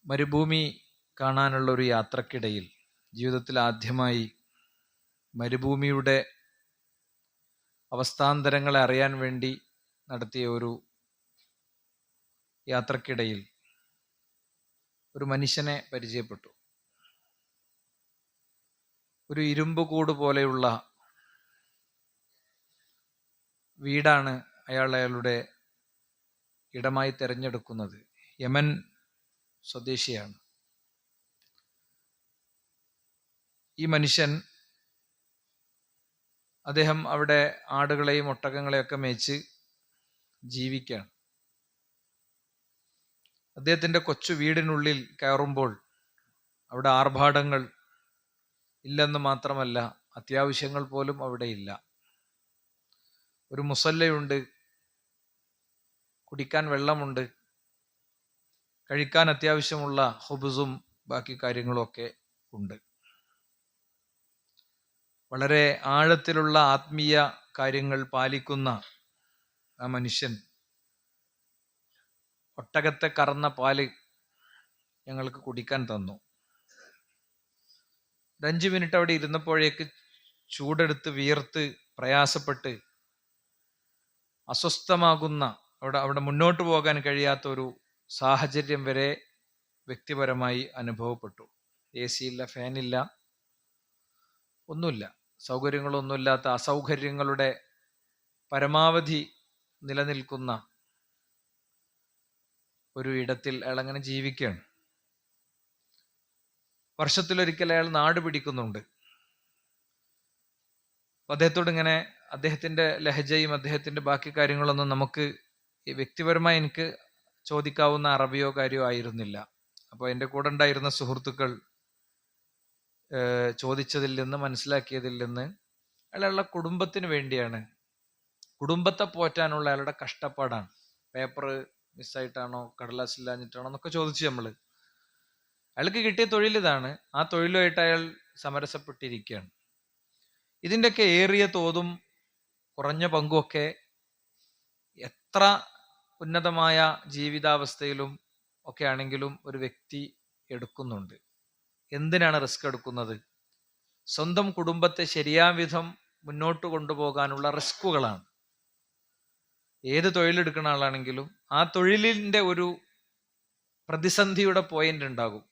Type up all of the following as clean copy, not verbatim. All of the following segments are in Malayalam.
മരുഭൂമി കാണാനുള്ള ഒരു യാത്രക്കിടയിൽ ജീവിതത്തിൽ ആദ്യമായി മരുഭൂമിയുടെ അവസ്ഥാന്തരങ്ങളെ അറിയാൻ വേണ്ടി നടത്തിയ ഒരു യാത്രക്കിടയിൽ ഒരു മനുഷ്യനെ പരിചയപ്പെട്ടു. ഒരു ഇരുമ്പ് കൂട് പോലെയുള്ള വീടാണ് അയാളുടെ ഇടമായി തിരഞ്ഞെടുക്കുന്നത്. യമൻ സ്വദേശിയാണ്. ഈ മനുഷ്യൻ അദ്ദേഹം അവിടെ ആടുകളെയും ഒട്ടകങ്ങളെയൊക്കെ മേച്ച് ജീവിക്കുകയാണ്. അദ്ദേഹത്തിൻ്റെ കൊച്ചു വീടിനുള്ളിൽ കയറുമ്പോൾ അവിടെ ആർഭാടങ്ങൾ ഇല്ലെന്ന് മാത്രമല്ല, അത്യാവശ്യങ്ങൾ പോലും അവിടെ ഇല്ല. ഒരു മുസല്ലയുണ്ട്, കുടിക്കാൻ വെള്ളമുണ്ട്, കഴിക്കാൻ അത്യാവശ്യമുള്ള ഹുബ്സും ബാക്കി കാര്യങ്ങളും ഒക്കെ ഉണ്ട്. വളരെ ആഴത്തിലുള്ള ആത്മീയ കാര്യങ്ങൾ പാലിക്കുന്ന ആ മനുഷ്യൻ ഒട്ടകത്തെ കറന്ന പാല് ഞങ്ങൾക്ക് കുടിക്കാൻ തന്നു. 5 മിനിറ്റ് അവിടെ ഇരുന്നപ്പോഴേക്ക് ചൂടെടുത്ത് വിയർത്ത് പ്രയാസപ്പെട്ട് അസ്വസ്ഥമാകുന്ന അവിടെ മുന്നോട്ട് പോകാൻ കഴിയാത്ത ഒരു സാഹചര്യം വരെ വ്യക്തിപരമായി അനുഭവപ്പെട്ടു. AC ഇല്ല, ഫാനില്ല, ഒന്നുമില്ല, സൗകര്യങ്ങളൊന്നുമില്ലാത്ത അസൗകര്യങ്ങളുടെ പരമാവധി നിലനിൽക്കുന്ന ഒരു ഇടത്തിൽ അയാൾ അങ്ങനെ ജീവിക്കുകയാണ്. വർഷത്തിലൊരിക്കൽ അയാൾ നാട് പിടിക്കുന്നുണ്ട്. അദ്ദേഹത്തോട് ഇങ്ങനെ അദ്ദേഹത്തിന്റെ ലഹജയും അദ്ദേഹത്തിന്റെ ബാക്കി കാര്യങ്ങളൊന്നും നമുക്ക് വ്യക്തിപരമായി എനിക്ക് ചോദിക്കാവുന്ന അറബിയോ കാര്യമോ ആയിരുന്നില്ല. അപ്പോൾ എൻ്റെ കൂടെ ഉണ്ടായിരുന്ന സുഹൃത്തുക്കൾ ചോദിച്ചതിൽ നിന്ന് മനസ്സിലാക്കിയതിൽ നിന്ന് അയാളുടെ കുടുംബത്തിന് വേണ്ടിയാണ്, കുടുംബത്തെ പോറ്റാനുള്ള അയാളുടെ കഷ്ടപ്പാടാണ്. പേപ്പർ മിസ്സായിട്ടാണോ കടലാസില്ലാഞ്ഞിട്ടാണോ എന്നൊക്കെ ചോദിച്ചു നമ്മൾ. അയാൾക്ക് കിട്ടിയ തൊഴിൽ ഇതാണ്. ആ തൊഴിലുമായിട്ട് അയാൾ സമരസപ്പെട്ടിരിക്കുകയാണ്. ഇതിൻ്റെയൊക്കെ ഏറിയ തോതും കുറഞ്ഞ പങ്കുമൊക്കെ എത്ര ഉന്നതമായ ജീവിതാവസ്ഥയിലും ഒക്കെ ആണെങ്കിലും ഒരു വ്യക്തി എടുക്കുന്നുണ്ട്. എന്തിനാണ് റിസ്ക് എടുക്കുന്നത്? സ്വന്തം കുടുംബത്തെ ശരിയാവിധം മുന്നോട്ട് കൊണ്ടുപോകാനുള്ള റിസ്കുകളാണ്. ഏത് തൊഴിലെടുക്കുന്ന ആളാണെങ്കിലും ആ തൊഴിലിൻ്റെ ഒരു പ്രതിസന്ധിയുടെ പോയിന്റ് ഉണ്ടാകും.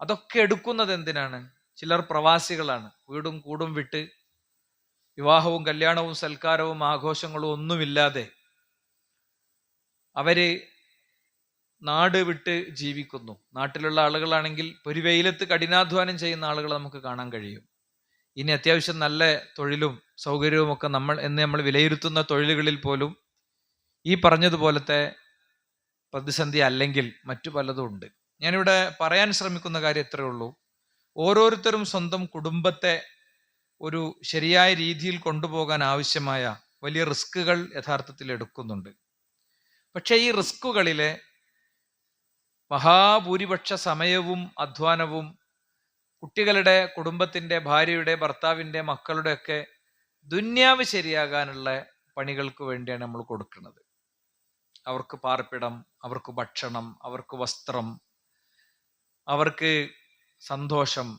അതൊക്കെ എടുക്കുന്നത് എന്തിനാണ്? ചിലർ പ്രവാസികളാണ്. വീടും കൂടും വിട്ട് വിവാഹവും കല്യാണവും സൽക്കാരവും ആഘോഷങ്ങളും ഒന്നുമില്ലാതെ അവര് നാട് വിട്ട് ജീവിക്കുന്നു. നാട്ടിലുള്ള ആളുകളാണെങ്കിൽ ഒരു വെയിലത്ത് കഠിനാധ്വാനം ചെയ്യുന്ന ആളുകളെ നമുക്ക് കാണാൻ കഴിയും. ഇനി അത്യാവശ്യം നല്ല തൊഴിലും സൗകര്യവും ഒക്കെ നമ്മൾ വിലയിരുത്തുന്ന തൊഴിലുകളിൽ പോലും ഈ പറഞ്ഞതുപോലത്തെ പ്രതിസന്ധി അല്ലെങ്കിൽ മറ്റു പലതും ഉണ്ട്. ഞാനിവിടെ പറയാൻ ശ്രമിക്കുന്ന കാര്യം ഇത്രയേ ഉള്ളൂ. ഓരോരുത്തരും സ്വന്തം കുടുംബത്തെ ഒരു ശരിയായ രീതിയിൽ കൊണ്ടുപോകാൻ ആവശ്യമായ വലിയ റിസ്കുകൾ യഥാർത്ഥത്തിൽ എടുക്കുന്നുണ്ട്. പക്ഷേ ഈ റിസ്കുകളിലെ മഹാഭൂരിപക്ഷ സമയവും അധ്വാനവും കുട്ടികളുടെ, കുടുംബത്തിൻ്റെ, ഭാര്യയുടെ, ഭർത്താവിൻ്റെ, മക്കളുടെ ഒക്കെ ദുന്യാവ് ശരിയാകാനുള്ള പണികൾക്ക് വേണ്ടിയാണ് നമ്മൾ കൊടുക്കുന്നത്. അവർക്ക് പാർപ്പിടം, അവർക്ക് ഭക്ഷണം, അവർക്ക് വസ്ത്രം, അവർക്ക് സന്തോഷം,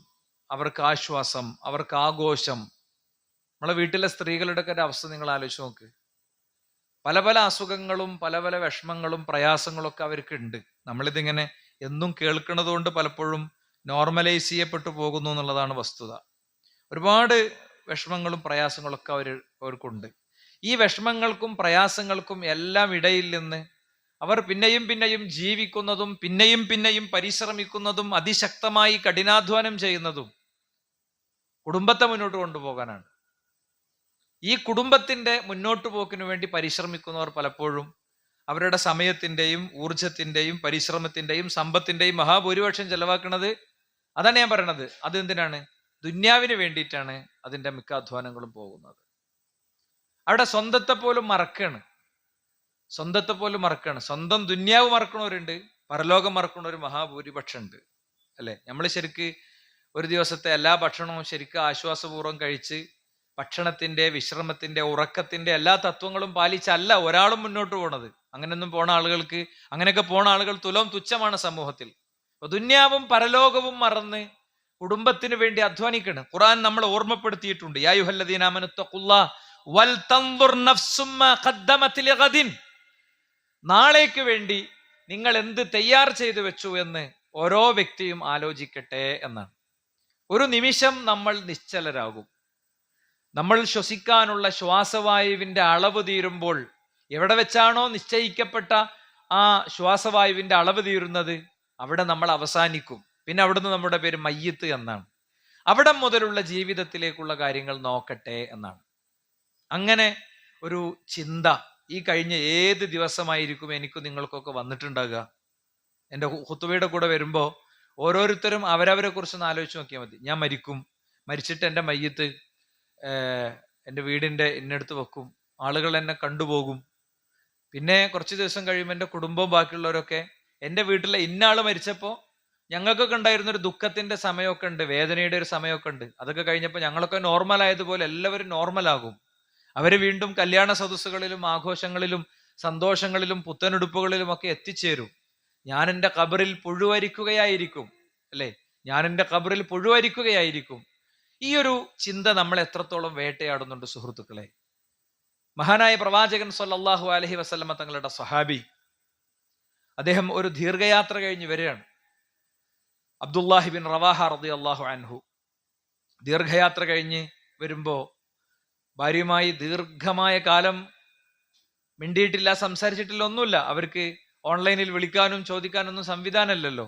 അവർക്ക് ആശ്വാസം, അവർക്ക് ആഘോഷം. നമ്മളെ വീട്ടിലെ സ്ത്രീകളുടെ ഒക്കെ ഒരു അവസ്ഥ നിങ്ങൾ ആലോചിച്ച് നോക്ക്. പല പല അസുഖങ്ങളും പല പല വിഷമങ്ങളും പ്രയാസങ്ങളും ഒക്കെ അവർക്ക് ഉണ്ട്. നമ്മളിതിങ്ങനെ എന്നും കേൾക്കുന്നത് കൊണ്ട് പലപ്പോഴും നോർമലൈസ് ചെയ്യപ്പെട്ടു പോകുന്നു എന്നുള്ളതാണ് വസ്തുത. ഒരുപാട് വിഷമങ്ങളും പ്രയാസങ്ങളൊക്കെ അവർക്കുണ്ട്. ഈ വിഷമങ്ങൾക്കും പ്രയാസങ്ങൾക്കും എല്ലാം ഇടയിൽ നിന്ന് അവർ പിന്നെയും പിന്നെയും ജീവിക്കുന്നതും പിന്നെയും പിന്നെയും പരിശ്രമിക്കുന്നതും അതിശക്തമായി കഠിനാധ്വാനം ചെയ്യുന്നതും കുടുംബത്തെ മുന്നോട്ട് കൊണ്ടുപോകാനാണ്. ഈ കുടുംബത്തിന്റെ മുന്നോട്ട് പോക്കിനു വേണ്ടി പരിശ്രമിക്കുന്നവർ പലപ്പോഴും അവരുടെ സമയത്തിന്റെയും ഊർജത്തിന്റെയും പരിശ്രമത്തിന്റെയും സമ്പത്തിന്റെയും മഹാഭൂരിപക്ഷം ചെലവാക്കുന്നത്, അതാണ് ഞാൻ പറയണത്, അതെന്തിനാണ്? ദുന്യാവിന് വേണ്ടിയിട്ടാണ് അതിന്റെ മിക്ക അധ്വാനങ്ങളും പോകുന്നത്. അവിടെ സ്വന്തത്തെ പോലും മറക്കാണ്. സ്വന്തം ദുന്യാവ് മറക്കണവരുണ്ട്, പരലോകം മറക്കണവർ മഹാഭൂരിപക്ഷം ഉണ്ട്, അല്ലെ? നമ്മൾ ശരിക്ക് ഒരു ദിവസത്തെ എല്ലാ ഭക്ഷണവും ശരിക്കും ആശ്വാസപൂർവ്വം കഴിച്ച് ഭക്ഷണത്തിന്റെ, വിശ്രമത്തിന്റെ, ഉറക്കത്തിന്റെ എല്ലാ തത്വങ്ങളും പാലിച്ചല്ല ഒരാളും മുന്നോട്ട് പോണത്. അങ്ങനെയൊക്കെ പോണ ആളുകൾ തുലോം തുച്ഛമാണ് സമൂഹത്തിൽ. അപ്പൊ ദുന്യാവും പരലോകവും മറന്ന് കുടുംബത്തിന് വേണ്ടി അധ്വാനിക്കണം. ഖുർആൻ നമ്മളെ ഓർമ്മപ്പെടുത്തിയിട്ടുണ്ട്, യാ അയ്യുഹല്ലദീന ആമനു തഖുല്ലാഹ വൽ തൻദുർ നഫ്സും മാ ഖദ്ദമത് ലിഗദിൻ. നാളേക്ക് വേണ്ടി നിങ്ങൾ എന്ത് തയ്യാർ ചെയ്തു വെച്ചു എന്ന് ഓരോ വ്യക്തിയും ആലോചിക്കട്ടെ എന്നാണ്. ഒരു നിമിഷം നമ്മൾ നിശ്ചലരാകും. നമ്മൾ ശ്വസിക്കാനുള്ള ശ്വാസവായുവിന്റെ അളവ് തീരുമ്പോൾ, എവിടെ വെച്ചാണോ നിശ്ചയിക്കപ്പെട്ട ആ ശ്വാസവായുവിന്റെ അളവ് തീരുന്നത്, അവിടെ നമ്മൾ അവസാനിക്കും. പിന്നെ അവിടുന്ന് നമ്മുടെ പേര് മയ്യിത്ത് എന്നാണ്. അവിടെ മുതലുള്ള ജീവിതത്തിലേക്കുള്ള കാര്യങ്ങൾ നോക്കട്ടെ എന്നാണ്. അങ്ങനെ ഒരു ചിന്ത ഈ കഴിഞ്ഞ ഏത് ദിവസമായിരിക്കും എനിക്കും നിങ്ങൾക്കൊക്കെ വന്നിട്ടുണ്ടാകുക. എൻ്റെ ഖുതുബയുടെ കൂടെ വരുമ്പോൾ ഓരോരുത്തരും അവരവരെ കുറിച്ചൊന്ന് ആലോചിച്ച് നോക്കിയാൽ മതി. ഞാൻ മരിക്കും, മരിച്ചിട്ട് എൻ്റെ മയ്യിത്ത് എൻ്റെ വീടിൻ്റെ ഇന്നടുത്ത് വെക്കും, ആളുകൾ എന്നെ കണ്ടുപോകും. പിന്നെ കുറച്ച് ദിവസം കഴിയുമ്പോൾ എൻ്റെ കുടുംബവും ബാക്കിയുള്ളവരൊക്കെ എൻ്റെ വീട്ടിലെ ഇന്നാള് മരിച്ചപ്പോൾ ഞങ്ങൾക്കൊക്കെ ഉണ്ടായിരുന്നൊരു ദുഃഖത്തിന്റെ സമയമൊക്കെ ഉണ്ട്, വേദനയുടെ ഒരു സമയമൊക്കെ ഉണ്ട്. അതൊക്കെ കഴിഞ്ഞപ്പോൾ ഞങ്ങളൊക്കെ നോർമൽ ആയതുപോലെ എല്ലാവരും നോർമലാകും. അവര് വീണ്ടും കല്യാണ സദസ്സുകളിലും ആഘോഷങ്ങളിലും സന്തോഷങ്ങളിലും പുത്തനുടുപ്പുകളിലും ഒക്കെ എത്തിച്ചേരും. ഞാൻ എൻ്റെ ഖബറിൽ പുഴുവരിക്കുകയായിരിക്കും, അല്ലെ? ഞാൻ എൻ്റെ ഖബറിൽ പുഴുവരിക്കുകയായിരിക്കും. ഈ ഒരു ചിന്ത നമ്മൾ എത്രത്തോളം വേട്ടയാടുന്നുണ്ട് സുഹൃത്തുക്കളെ. മഹാനായ പ്രവാചകൻ സല്ലല്ലാഹു അലൈഹി വസല്ലമ തങ്ങളുടെ സ്വഹാബി, അദ്ദേഹം ഒരു ദീർഘയാത്ര കഴിഞ്ഞ് വരികയാണ്. അബ്ദുല്ലാഹി ബിൻ റവാഹ റളിയല്ലാഹു അൻഹു ദീർഘയാത്ര കഴിഞ്ഞ് വരുമ്പോ ഭാര്യയുമായി ദീർഘമായ കാലം മിണ്ടിയിട്ടില്ല, സംസാരിച്ചിട്ടില്ല, ഒന്നുമില്ല. അവർക്ക് ഓൺലൈനിൽ വിളിക്കാനും ചോദിക്കാനൊന്നും സംവിധാനമല്ലല്ലോ.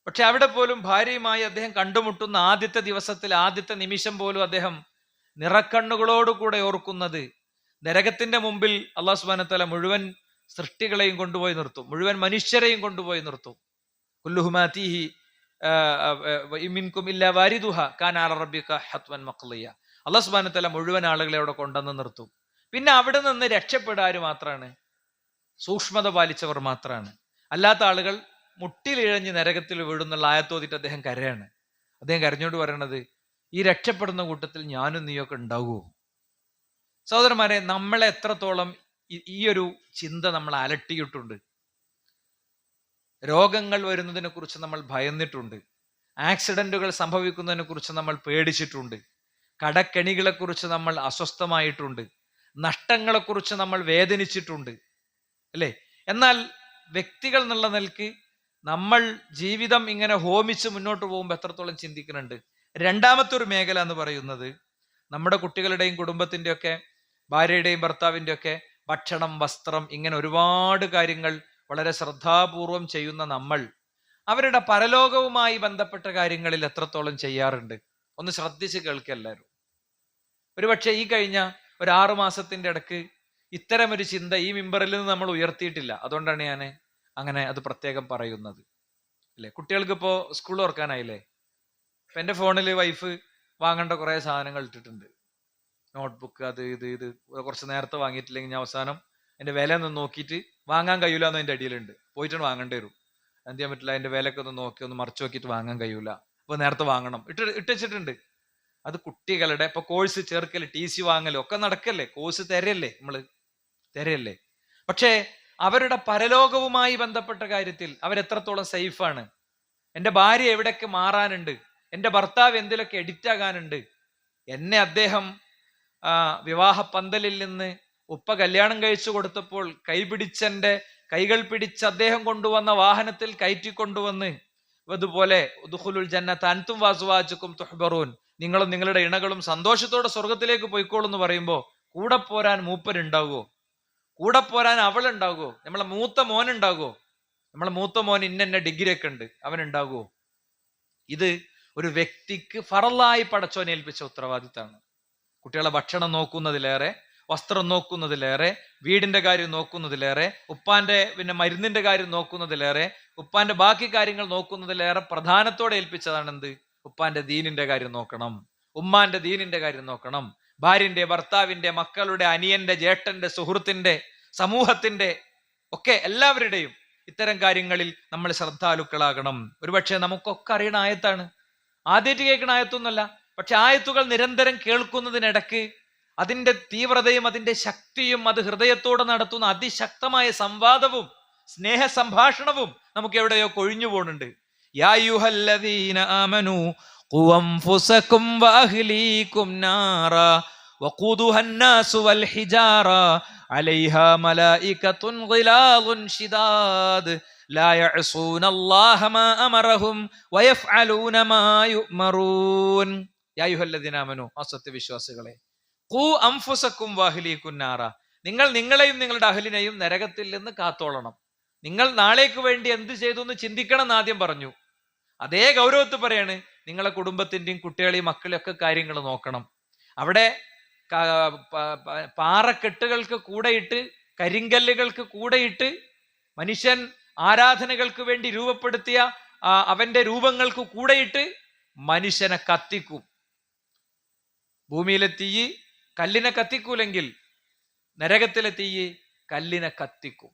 പക്ഷെ അവിടെ പോലും ഭാര്യയുമായി അദ്ദേഹം കണ്ടുമുട്ടുന്ന ആദ്യത്തെ ദിവസത്തിൽ, ആദ്യത്തെ നിമിഷം പോലും അദ്ദേഹം നിറക്കണ്ണുകളോടുകൂടെ ഓർക്കുന്നത് നരകത്തിന്റെ മുമ്പിൽ അല്ലാഹു സുബ്ഹാനഹു വ തആല മുഴുവൻ സൃഷ്ടികളെയും കൊണ്ടുപോയി നിർത്തും, മുഴുവൻ മനുഷ്യരെയും കൊണ്ടുപോയി നിർത്തും. കുല്ലുഹുമാതീഹി മിൻകും ഇല്ലാ വാരിദുഹ കാന അലാ റബ്ബിക ഹത്വൻ മഖ്ളിയ. അല്ലാഹു സുബ്ഹാനഹു വ തആല മുഴുവൻ ആളുകളെ അവിടെ കൊണ്ടുവന്ന് നിർത്തും. പിന്നെ അവിടെ നിന്ന് രക്ഷപ്പെടാൻ മാത്രമാണ്, സൂക്ഷ്മത പാലിച്ചവർ മാത്രമാണ്. അല്ലാത്ത ആളുകൾ മുട്ടിലിഴഞ്ഞ് നരകത്തിൽ വീടുന്നുള്ള ആയത്തോതിട്ട് അദ്ദേഹം കരയാണ്. അദ്ദേഹം കരഞ്ഞോണ്ട് പറയണത്, ഈ രക്ഷപ്പെടുന്ന കൂട്ടത്തിൽ ഞാനും നീയൊക്കെ ഉണ്ടാവുമോ? സഹോദരന്മാരെ, നമ്മളെ എത്രത്തോളം ഈ ഒരു ചിന്ത നമ്മൾ അലട്ടിയിട്ടുണ്ട്. രോഗങ്ങൾ വരുന്നതിനെ കുറിച്ച് നമ്മൾ ഭയന്നിട്ടുണ്ട്, ആക്സിഡന്റുകൾ സംഭവിക്കുന്നതിനെ കുറിച്ച് നമ്മൾ പേടിച്ചിട്ടുണ്ട്, കടക്കെണികളെ കുറിച്ച് നമ്മൾ അസ്വസ്ഥമായിട്ടുണ്ട്, നഷ്ടങ്ങളെക്കുറിച്ച് നമ്മൾ വേദനിച്ചിട്ടുണ്ട്, അല്ലേ? എന്നാൽ വ്യക്തികൾ എന്നുള്ള നിലക്ക് നമ്മൾ ജീവിതം ഇങ്ങനെ ഹോമിച്ച് മുന്നോട്ട് പോകുമ്പോൾ എത്രത്തോളം ചിന്തിക്കുന്നുണ്ട്. രണ്ടാമത്തെ ഒരു മേഖല എന്ന് പറയുന്നത് നമ്മുടെ കുട്ടികളുടെയും കുടുംബത്തിൻ്റെ ഒക്കെ, ഭാര്യയുടെയും ഭർത്താവിൻ്റെ ഒക്കെ ഭക്ഷണം, വസ്ത്രം, ഇങ്ങനെ ഒരുപാട് കാര്യങ്ങൾ വളരെ ശ്രദ്ധാപൂർവം ചെയ്യുന്ന നമ്മൾ അവരുടെ പരലോകവുമായി ബന്ധപ്പെട്ട കാര്യങ്ങളിൽ എത്രത്തോളം ചെയ്യാറുണ്ട്? ഒന്ന് ശ്രദ്ധിച്ച് കേൾക്കുക എല്ലാവരും. ഒരുപക്ഷെ ഈ കഴിഞ്ഞ ഒരു 6 മാസത്തിന്റെ ഇടക്ക് ഇത്തരം ഒരു ചിന്ത ഈ മിമ്പറിൽ നിന്ന് നമ്മൾ ഉയർത്തിയിട്ടില്ല. അതുകൊണ്ടാണ് ഞാൻ അങ്ങനെ അത് പ്രത്യേകം പറയുന്നത്, അല്ലെ? കുട്ടികൾക്ക് ഇപ്പോൾ സ്കൂൾ തുറക്കാനായില്ലേ? ഇപ്പൊ എൻ്റെ ഫോണിൽ വൈഫ് വാങ്ങേണ്ട കുറെ സാധനങ്ങൾ ഇട്ടിട്ടുണ്ട്, നോട്ട്ബുക്ക്, അത് ഇത് കുറച്ച് നേരത്തെ വാങ്ങിയിട്ടില്ലെങ്കിൽ ഞാൻ അവസാനം എൻ്റെ വില ഒന്ന് നോക്കിയിട്ട് വാങ്ങാൻ കഴിയൂല എന്ന് എൻ്റെ അടിയിലുണ്ട്. പോയിട്ടാണ് വാങ്ങേണ്ടി വരും. എന്ത് ചെയ്യാൻ പറ്റില്ല, അതിന്റെ വിലയൊക്കെ ഒന്ന് നോക്കി ഒന്ന് മറിച്ച് നോക്കിയിട്ട് വാങ്ങാൻ കഴിയൂല, അപ്പൊ നേരത്തെ വാങ്ങണം. ഇട്ടുവെച്ചിട്ടുണ്ട്. അത് കുട്ടികളുടെ ഇപ്പൊ കോഴ്സ് ചേർക്കല്, TC വാങ്ങലും ഒക്കെ നടക്കല്ലേ, കോഴ്സ് തരയല്ലേ. പക്ഷേ അവരുടെ പരലോകവുമായി ബന്ധപ്പെട്ട കാര്യത്തിൽ അവരെത്രത്തോളം സേഫാണ്? എൻ്റെ ഭാര്യ എവിടെയൊക്കെ മാറാനുണ്ട്, എൻ്റെ ഭർത്താവ് എന്തിലൊക്കെ എഡിറ്റ് ആകാനുണ്ട്, എന്നെ അദ്ദേഹം വിവാഹ പന്തലിൽ നിന്ന് ഉപ്പ കല്യാണം കഴിച്ചു കൊടുത്തപ്പോൾ കൈകൾ പിടിച്ച് അദ്ദേഹം കൊണ്ടുവന്ന വാഹനത്തിൽ കയറ്റിക്കൊണ്ടുവന്ന് അതുപോലെ ഉദ്ഖുലുൽ ജന്നത അൻതും വഅസ്വാജുകും തുഹ്ബറൂൻ, നിങ്ങളും നിങ്ങളുടെ ഇണകളും സന്തോഷത്തോടെ സ്വർഗത്തിലേക്ക് പോയിക്കോളൂ എന്ന് പറയുമ്പോൾ കൂടെ പോരാൻ മൂപ്പരുണ്ടാകുമോ? കൂടെ പോരാൻ അവളുണ്ടാകുമോ? നമ്മളെ മൂത്ത മോൻ ഉണ്ടാകുമോ? നമ്മളെ മൂത്ത മോൻ ഇന്ന ഡിഗ്രി ഒക്കെ ഉണ്ട്, അവൻ ഉണ്ടാകുമോ? ഇത് ഒരു വ്യക്തിക്ക് ഫറലായി പടച്ചോനെ ഏൽപ്പിച്ച ഉത്തരവാദിത്തമാണ്. കുട്ടികളെ ഭക്ഷണം നോക്കുന്നതിലേറെ, വസ്ത്രം നോക്കുന്നതിലേറെ, വീടിന്റെ കാര്യം നോക്കുന്നതിലേറെ, ഉപ്പാന്റെ മരുന്നിന്റെ കാര്യം നോക്കുന്നതിലേറെ, ഉപ്പാന്റെ ബാക്കി കാര്യങ്ങൾ നോക്കുന്നതിലേറെ പ്രധാനത്തോടെ ഏൽപ്പിച്ചതാണ് എന്ത്? ഉപ്പാന്റെ ദീനിന്റെ കാര്യം നോക്കണം, ഉമ്മാന്റെ ദീനിന്റെ കാര്യം നോക്കണം, ഭാര്യന്റെ, ഭർത്താവിന്റെ, മക്കളുടെ, അനിയന്റെ, ജേട്ടന്റെ, സുഹൃത്തിന്റെ, സമൂഹത്തിന്റെ ഒക്കെ എല്ലാവരുടെയും ഇത്തരം കാര്യങ്ങളിൽ നമ്മൾ ശ്രദ്ധാലുക്കളാകണം. ഒരുപക്ഷെ നമുക്കൊക്കെ അറിയണ ആയത്താണ്, ആദ്യമായിട്ട് കേൾക്കണ ആയത്തൊന്നുമല്ല. പക്ഷെ ആയത്തുകൾ നിരന്തരം കേൾക്കുന്നതിനിടക്ക് അതിന്റെ തീവ്രതയും അതിന്റെ ശക്തിയും അത് ഹൃദയത്തോടെ നടത്തുന്ന അതിശക്തമായ സംവാദവും സ്നേഹ സംഭാഷണവും നമുക്ക് എവിടെയോ കൊഴിഞ്ഞു പോകുന്നുണ്ട്. യാ അയ്യുഹല്ലദീന ആമനൂ ഖു അൻഫുസകും വഅഹ്ലീകും നാറാ വഖൂദുഹാ അന്നാസു വൽ ഹിജാറ അലൈഹാ മലായികത്തുൻ ഗിലാദുൻ ശിദാദ് ലാ യഅസൂനല്ലാഹ മാ അമറഹും വയഫ്അലൂന മാ യുഅ്മറൂൻ. യാ അയ്യുഹല്ലദീന ആമനൂ, സത്യവിശ്വാസികളെ, ഖൂ അൻഫുസകും വഅഹ്ലീകും നാറ, നിങ്ങൾ നിങ്ങളെയും നിങ്ങളുടെ അഹ്ലിനെയും നരകത്തിൽ നിന്ന് കാത്തോളണം. നിങ്ങൾ നാളേക്ക് വേണ്ടി എന്ത് ചെയ്തു എന്ന് ചിന്തിക്കണം എന്ന് ആദ്യം പറഞ്ഞു. അതേ ഗൗരവത്തിൽ പറയാണ്, നിങ്ങളെ കുടുംബത്തിന്റെയും കുട്ടികളെയും മക്കളെയും ഒക്കെ കാര്യങ്ങൾ നോക്കണം. അവിടെ പാറക്കെട്ടുകൾക്ക് കൂടെയിട്ട്, കരിങ്കല്ലുകൾക്ക് കൂടെയിട്ട്, മനുഷ്യൻ ആരാധനകൾക്ക് വേണ്ടി രൂപപ്പെടുത്തിയ അവന്റെ രൂപങ്ങൾക്ക് കൂടെയിട്ട് മനുഷ്യനെ കത്തിക്കും. ഭൂമിയിലെ തീ കല്ലിനെ കത്തിക്കൂലെങ്കിൽ നരകത്തിലെ തീ കല്ലിനെ കത്തിക്കും.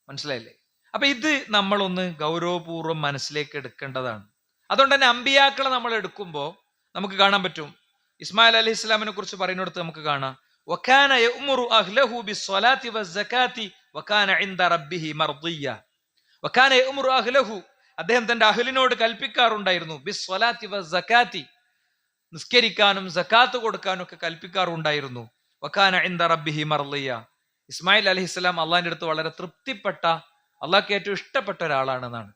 മനസ്സിലായില്ലേ? അപ്പൊ ഇത് നമ്മളൊന്ന് ഗൗരവപൂർവ്വം മനസ്സിലേക്ക് എടുക്കേണ്ടതാണ്. അതുകൊണ്ട് തന്നെ അമ്പിയാക്കളെ നമ്മൾ എടുക്കുമ്പോൾ നമുക്ക് കാണാൻ പറ്റും, ഇസ്മായിൽ അലൈഹി ഇസ്ലാമിനെ കുറിച്ച് പറയുന്നിടത്ത് നമുക്ക് കാണാം, വകാന യഅ്മുറു അഹ്ലഹു ബിസ്സലാത്തി വസ്സകാത്തി വകാന ഇൻദ റബ്ബിഹി മർദിയ്യ. വകാന യഅ്മുറു അഹ്ലഹു, അദ്ദേഹം തന്റെ അഹ്ലിനോട് കൽപ്പിക്കാറുണ്ടായിരുന്നു, ബിസ്സലാത്തി വസ്സകാത്തി, നിസ്കരിക്കാനും സക്കാത്ത് കൊടുക്കാനും ഒക്കെ കൽപ്പിക്കാറുണ്ടായിരുന്നു. വകാന ഇൻദ റബ്ബിഹി മർദിയ്യ. ഇസ്മായിൽ അലൈഹിസ്സലാം അള്ളാഹിന്റെ അടുത്ത് വളരെ തൃപ്തിപ്പെട്ട, അള്ളാഹ്ക്ക് ഏറ്റവും ഇഷ്ടപ്പെട്ട ഒരാളാണെന്നാണ്.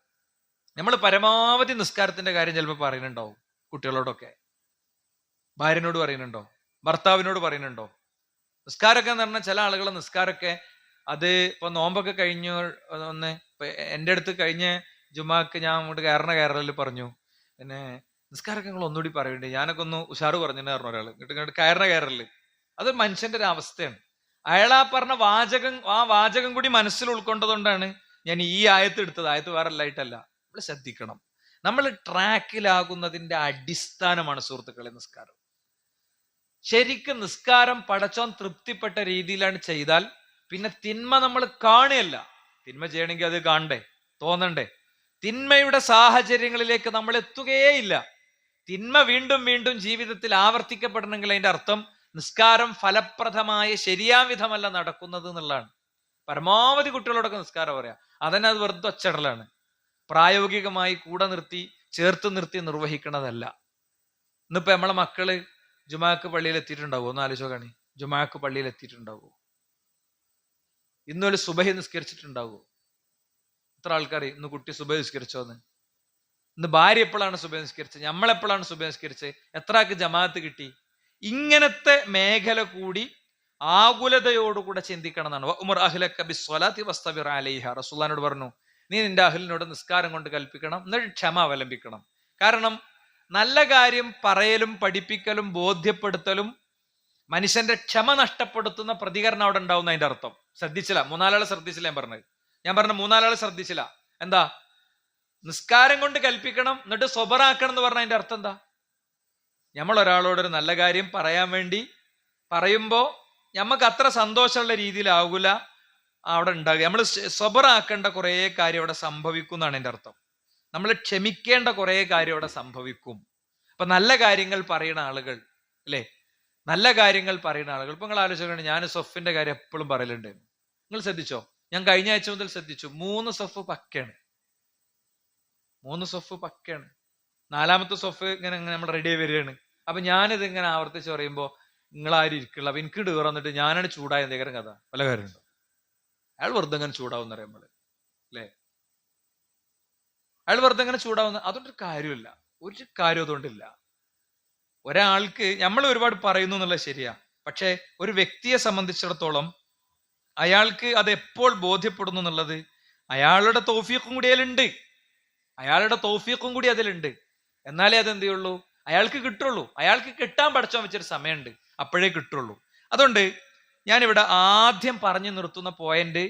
നമ്മൾ പരമാവധി നിസ്കാരത്തിന്റെ കാര്യം ചിലപ്പോൾ പറയുന്നുണ്ടാവും, കുട്ടികളോടൊക്കെ, ഭാര്യനോട് പറയുന്നുണ്ടോ, ഭർത്താവിനോട് പറയുന്നുണ്ടോ? നിസ്കാരമൊക്കെ എന്ന് പറഞ്ഞാൽ ചില ആളുകൾ നിസ്കാരമൊക്കെ അത് ഇപ്പൊ നോമ്പൊക്കെ കഴിഞ്ഞു ഒന്ന് എൻ്റെ അടുത്ത് കഴിഞ്ഞ ജുമാക്ക് ഞാൻ അങ്ങോട്ട് കയറലിൽ പറഞ്ഞു, പിന്നെ നിസ്കാരമൊക്കെ നിങ്ങൾ ഒന്നുകൂടി പറയണ്ടേ, ഞാനൊക്കെ ഒന്ന് ഉഷാറ് പറഞ്ഞെന്ന് പറഞ്ഞു ഒരാൾ. ഇങ്ങോട്ട് കയറലിൽ അത് മനുഷ്യന്റെ ഒരു അവസ്ഥയാണ്. അയാളാ പറഞ്ഞ വാചകം കൂടി മനസ്സിൽ ഉൾക്കൊണ്ടതുകൊണ്ടാണ് ഞാൻ ഈ ആയത്ത് എടുത്തത്. ആയത്ത് വേറെ അല്ലായിട്ടല്ല. നമ്മൾ ശ്രദ്ധിക്കണം, നമ്മൾ ട്രാക്കിലാകുന്നതിന്റെ അടിസ്ഥാനമാണ് സുഹൃത്തുക്കളെ നിസ്കാരം. ശരിക്കും നിസ്കാരം പടച്ചോൻ തൃപ്തിപ്പെട്ട രീതിയിലാണ് ചെയ്താൽ പിന്നെ തിന്മ നമ്മൾ കാണുകയല്ല. തിന്മ ചെയ്യണമെങ്കിൽ അത് കാണണ്ടേ, തോന്നണ്ടേ? തിന്മയുടെ സാഹചര്യങ്ങളിലേക്ക് നമ്മൾ എത്തുകയേയില്ല. തിന്മ വീണ്ടും വീണ്ടും ജീവിതത്തിൽ ആവർത്തിക്കപ്പെടണമെങ്കിൽ അതിന്റെ അർത്ഥം നിസ്കാരം ഫലപ്രദമായ ശരിയാവിധമല്ല നടക്കുന്നത് എന്നുള്ളതാണ്. പരമാവധി കുട്ടികളോടൊക്കെ നിസ്കാരം പറയാം, അതന്നെ അത് വെറുതെ ഒച്ചടലാണ്. പ്രായോഗികമായി കൂടെ നിർത്തി ചേർത്ത് നിർത്തി നിർവഹിക്കണതല്ല. ഇന്നിപ്പോ നമ്മളെ മക്കള് ജുമാക്ക് പള്ളിയിൽ എത്തിയിട്ടുണ്ടാവോ? ഒന്ന് ആലോചിച്ചോ കാണി. ജുമാക്ക് പള്ളിയിൽ എത്തിയിട്ടുണ്ടാവോ? ഇന്നൊരു സുബഹി നിസ്കരിച്ചിട്ടുണ്ടാവോ? എത്ര ആൾക്കാർ ഇന്ന് കുട്ടി സുബഹി നിസ്കരിച്ചോന്ന്? ഇന്ന് ഭാര്യ എപ്പോഴാണ് സുബഹി നിസ്കരിച്ചത്? നമ്മളെപ്പോഴാണ് സുബഹി നിസ്കരിച്ചത്? എത്ര ആൾക്ക് ജമാഅത്ത് കിട്ടി? ഇങ്ങനത്തെ മേഖല കൂടി ആകുലതയോടുകൂടെ ചിന്തിക്കണം എന്നാണ്. ഉമർ അഹ്ലക ബിസ്സലാത്തി വസ്തബിർ അലൈഹ. റസൂലുള്ളാഹിനോട് പറഞ്ഞു, നീ നിന്റെ അഹ്ലിനോട് നിസ്കാരം കൊണ്ട് കൽപ്പിക്കണം, എന്നിട്ട് ക്ഷമ അവലംബിക്കണം. കാരണം നല്ല കാര്യം പറയലും പഠിപ്പിക്കലും ബോധ്യപ്പെടുത്തലും മനുഷ്യന്റെ ക്ഷമ നഷ്ടപ്പെടുത്തുന്ന പ്രതികരണം അവിടെ ഉണ്ടാവുന്ന അതിന്റെ അർത്ഥം. ശ്രദ്ധിച്ചില്ല, മൂന്നാലാളെ ശ്രദ്ധിച്ചില്ല. ഞാൻ പറഞ്ഞ മൂന്നാലാളെ ശ്രദ്ധിച്ചില്ല. എന്താ? നിസ്കാരം കൊണ്ട് കൽപ്പിക്കണം എന്നിട്ട് സ്വബറാക്കണം എന്ന് പറഞ്ഞ അതിന്റെ അർത്ഥം എന്താ? നമ്മൾ ഒരാളോടൊരു നല്ല കാര്യം പറയാൻ വേണ്ടി പറയുമ്പോ നമുക്ക് അത്ര സന്തോഷമുള്ള രീതിയിലാവൂല അവിടെ ഉണ്ടാകുക. നമ്മൾ സ്വബറാക്കേണ്ട കുറെ കാര്യം അവിടെ സംഭവിക്കും എന്നാണ് എൻ്റെ അർത്ഥം. നമ്മൾ ക്ഷമിക്കേണ്ട കുറെ കാര്യം അവിടെ സംഭവിക്കും. അപ്പൊ നല്ല കാര്യങ്ങൾ പറയുന്ന ആളുകൾ അല്ലേ, നല്ല കാര്യങ്ങൾ പറയുന്ന ആളുകൾ. ഇപ്പൊ നിങ്ങൾ ആലോചിക്കണം, ഞാൻ സൊഫിന്റെ കാര്യം എപ്പോഴും പറയലുണ്ട്. നിങ്ങൾ ശ്രദ്ധിച്ചോ? ഞാൻ കഴിഞ്ഞ ആഴ്ച മുതൽ ശ്രദ്ധിച്ചു, 3 സൊഫ് പക്കയാണ്. 3 സൊഫ് പക്കയാണ്. 4ാമത്തെ സൊഫ് ഇങ്ങനെ നമ്മൾ റെഡി ആയി വരികയാണ്. അപ്പൊ ഞാനിത് ഇങ്ങനെ ആവർത്തിച്ച് പറയുമ്പോ നിങ്ങളാരും ഇരിക്കുള്ള. അപ്പൊ എനിക്ക് ഇട വന്നിട്ട് ഞാനാണ് ചൂടായ എന്തെങ്കിലും കഥ പല കാര്യമുണ്ടോ? അയാൾ വെറുതെ അങ്ങനെ ചൂടാവുന്ന അറിയാം നമ്മള് അല്ലേ? അയാൾ വെറുതെ അങ്ങനെ ചൂടാവുന്ന, അതുകൊണ്ടൊരു കാര്യമില്ല, ഒരു കാര്യം അതുകൊണ്ടില്ല. ഒരാൾക്ക് നമ്മൾ ഒരുപാട് പറയുന്നു എന്നുള്ളത് ശരിയാ, പക്ഷെ ഒരു വ്യക്തിയെ സംബന്ധിച്ചിടത്തോളം അയാൾക്ക് അത് എപ്പോൾ ബോധ്യപ്പെടുന്നു എന്നുള്ളത് അയാളുടെ തൗഫീഖും കൂടി അതിലുണ്ട്. അയാളുടെ തൗഫീഖും കൂടി അതിലുണ്ട്. എന്നാലേ അതെന്ത് ചെയ്യുള്ളൂ, അയാൾക്ക് കിട്ടുള്ളൂ. അയാൾക്ക് കിട്ടാൻ പഠിച്ചാൻ വെച്ചൊരു സമയമുണ്ട്, അപ്പോഴേ കിട്ടുള്ളൂ. അതുകൊണ്ട് ഞാനിവിടെ ആദ്യം പറഞ്ഞു നിർത്തുന്ന പോയിന്റ്,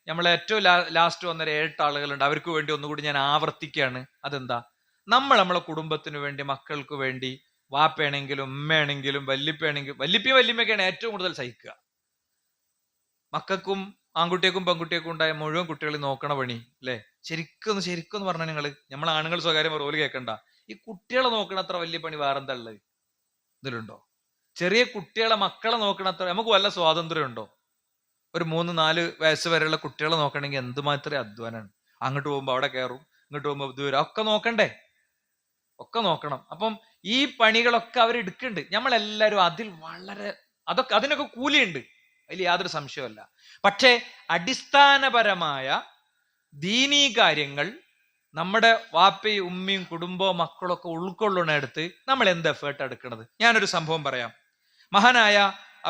നമ്മൾ ഏറ്റവും ലാസ്റ്റ് വന്നൊരു 8 ആളുകളുണ്ട്, അവർക്ക് വേണ്ടി ഒന്നുകൂടി ഞാൻ ആവർത്തിക്കുകയാണ്. അതെന്താ? നമ്മളെ കുടുംബത്തിന് വേണ്ടി, മക്കൾക്ക് വേണ്ടി, വാപ്പയാണെങ്കിലും ഉമ്മയാണെങ്കിലും വല്ലിപ്പിയും വല്യമ്മയൊക്കെയാണ് ഏറ്റവും കൂടുതൽ സഹിക്കുക. മക്കൾക്കും ആൺകുട്ടിയേക്കും പെൺകുട്ടിയേക്കും ഉണ്ടായ മുഴുവൻ കുട്ടികളെ നോക്കണ പണി അല്ലേ? ശരിക്കും പറഞ്ഞാൽ നമ്മൾ ആണുങ്ങൾ സ്വകാര്യം റോല് കേൾക്കണ്ട, ഈ കുട്ടികളെ നോക്കണ അത്ര വലിയ പണി വേറെന്താ ഉള്ളത്? ഇതിലുണ്ടോ? ചെറിയ കുട്ടികളെ മക്കളെ നോക്കണ അത്ര നമുക്ക് വല്ല സ്വാതന്ത്ര്യം ഉണ്ടോ? ഒരു 3-4 വയസ്സ് വരെയുള്ള കുട്ടികളെ നോക്കണമെങ്കിൽ എന്തുമാത്രം അധ്വാനാണ്. അങ്ങോട്ട് പോകുമ്പോൾ അവിടെ കയറും, ഇങ്ങോട്ട് പോകുമ്പോ ദൂരം ഒക്കെ നോക്കണ്ടേ, ഒക്കെ നോക്കണം. അപ്പം ഈ പണികളൊക്കെ അവർ എടുക്കുന്നുണ്ട്. നമ്മളെല്ലാവരും അതിൽ വളരെ അതിനൊക്കെ കൂലിയുണ്ട്, അതിൽ യാതൊരു സംശയമല്ല. പക്ഷേ അടിസ്ഥാനപരമായ ദീനീ കാര്യങ്ങൾ നമ്മുടെ വാപ്പയും ഉമ്മയും കുടുംബവും മക്കളൊക്കെ ഉൾക്കൊള്ളുന്നിടത്ത് നമ്മൾ എന്ത് എഫേർട്ട് എടുക്കണത്? ഞാനൊരു സംഭവം പറയാം. മഹാനായ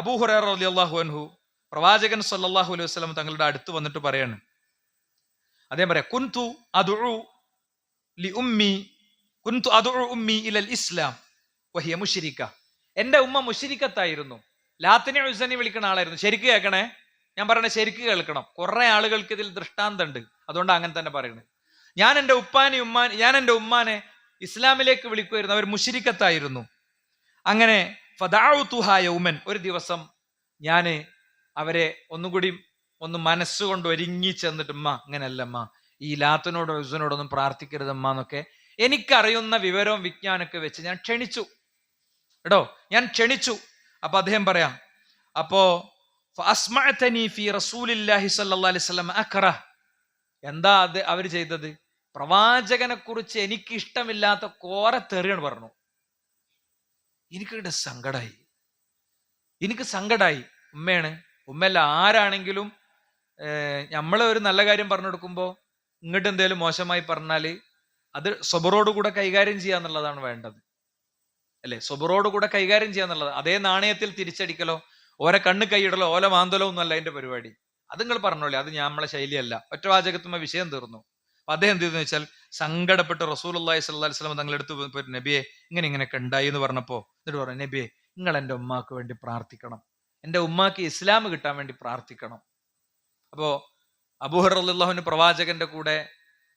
അബൂ ഹുറൈറ റളിയല്ലാഹു അൻഹു പ്രവാചകൻ സല്ലല്ലാഹു അലൈഹി വസല്ലം തങ്ങളുടെ അടുത്ത് വന്നിട്ട് പറയാണ്, അദ്ദേഹം പറയാം, കുന്തു അദ്ഉ ഉമ്മി ഇലൽ ഇസ്ലാം വഹിയ മുശ്രിക. എന്റെ ഉമ്മ മുശ്രിക്കത്തായിരുന്നു, ലാത്തിനെ ഉസ്സനെ വിളിക്കുന്ന ആളായിരുന്നു. ശരിക്ക് കേൾക്കണേ, ഞാൻ പറയണ ശരിക്ക് കേൾക്കണം. കുറെ ആളുകൾക്ക് ഇതിൽ ദൃഷ്ടാന്തമുണ്ട്, അതുകൊണ്ട് അങ്ങനെ തന്നെ പറയുന്നത്. ഞാൻ എൻ്റെ ഉമ്മാനെ ഇസ്ലാമിലേക്ക് വിളിക്കുമായിരുന്നു, അവർ മുശ്രിക്കത്തായിരുന്നു. അങ്ങനെ ഫദഅഉതുഹാ യൗമൻ, ഒരു ദിവസം ഞാൻ അവരെ ഒന്നുകൂടി മനസ്സുകൊണ്ട് ഒരുങ്ങി ചെന്നിട്ട്, ഉമ്മ അങ്ങനെയല്ലമ്മ, ഈ ലാത്തിനോടോ ഉസ്സനോടൊന്നും പ്രാർത്ഥിക്കരുതമ്മ എന്നൊക്കെ എനിക്കറിയുന്ന വിവരവും വിജ്ഞാനൊക്കെ വെച്ച് ഞാൻ ക്ഷണിച്ചു കേട്ടോ, ഞാൻ ക്ഷണിച്ചു. അപ്പൊ അദ്ദേഹം പറയാം, അപ്പോ എന്താ അവർ ചെയ്തത്? പ്രവാചകനെ കുറിച്ച് എനിക്ക് ഇഷ്ടമില്ലാത്ത കോരെ തെറിയാണ് പറഞ്ഞു. എനിക്ക് സങ്കടായി. ഉമ്മയല്ല ആരാണെങ്കിലും നമ്മളെ ഒരു നല്ല കാര്യം പറഞ്ഞു കൊടുക്കുമ്പോ ഇങ്ങോട്ട് എന്തേലും മോശമായി പറഞ്ഞാല് അത് സ്വബറോടുകൂടെ കൈകാര്യം ചെയ്യാന്നുള്ളതാണ് വേണ്ടത്, അല്ലെ? സ്വബറോടുകൂടെ കൈകാര്യം ചെയ്യാന്നുള്ളത്. അതേ നാണയത്തിൽ തിരിച്ചടിക്കലോ ഓരോ കണ്ണ് കൈയിടലോ ഓല മാന്തലോ ഒന്നല്ല അതിന്റെ പരിപാടി. അത് നിങ്ങൾ പറഞ്ഞോളി, അത് നമ്മളെ ശൈലിയല്ല. ഒറ്റ വാചകത്തുമ്പോ വിഷയം തീർന്നു. അപ്പൊ അദ്ദേഹം എന്ത് ചെയ്തെന്ന് വെച്ചാൽ സങ്കടപ്പെട്ട് റസൂലുള്ളാഹി സ്വല്ലല്ലാഹി അലൈഹി വസല്ലം തങ്ങളെടുത്ത് നബിയെ ഇങ്ങനെയൊക്കെ ഉണ്ടായി എന്ന് പറഞ്ഞപ്പോ എന്നിട്ട് പറഞ്ഞു, നബിയെ നിങ്ങൾ എൻ്റെ ഉമ്മാക്ക് വേണ്ടി പ്രാർത്ഥിക്കണം, എൻ്റെ ഉമ്മാക്ക് ഇസ്ലാം കിട്ടാൻ വേണ്ടി പ്രാർത്ഥിക്കണം. അപ്പോ അബൂ ഹുറൈറ റളിയല്ലാഹു അൻഹു പ്രവാചകന്റെ കൂടെ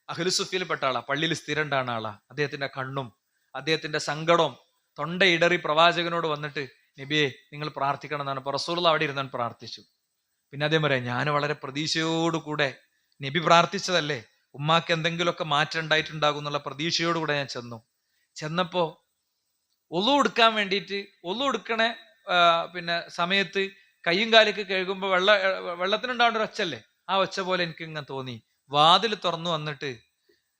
അഹ്ലുസുഫിയിൽ പെട്ട ആളാ, പള്ളിയിൽ സ്ഥിരം ഉണ്ടാകുന്ന ആളാ. അദ്ദേഹത്തിന്റെ കണ്ണും അദ്ദേഹത്തിന്റെ സങ്കടവും തൊണ്ടയിടറി പ്രവാചകനോട് വന്നിട്ട്, നബിയെ നിങ്ങൾ പ്രാർത്ഥിക്കണം എന്നാണ്. അപ്പൊ റസൂലുള്ളാഹി അവിടെ ഇരുന്നാൻ പ്രാർത്ഥിച്ചു. പിന്നെ അദ്ദേഹം പറയാം, ഞാൻ വളരെ പ്രതീക്ഷയോടുകൂടെ, നബി പ്രാർത്ഥിച്ചതല്ലേ, ഉമ്മാക്ക് എന്തെങ്കിലുമൊക്കെ മാറ്റം ഉണ്ടായിട്ടുണ്ടാകും എന്നുള്ള പ്രതീക്ഷയോടുകൂടെ ഞാൻ ചെന്നപ്പോ ഒളു എടുക്കാൻ വേണ്ടിയിട്ട് ഒളു എടുക്കണ പിന്നെ സമയത്ത് കയ്യും കാലൊക്കെ കഴുകുമ്പോ വെള്ളത്തിനുണ്ടാവേണ്ട ഒരു ഒച്ചല്ലേ, ആ ഒച്ച പോലെ എനിക്ക് ഇങ്ങനെ തോന്നി. വാതിൽ തുറന്നു വന്നിട്ട്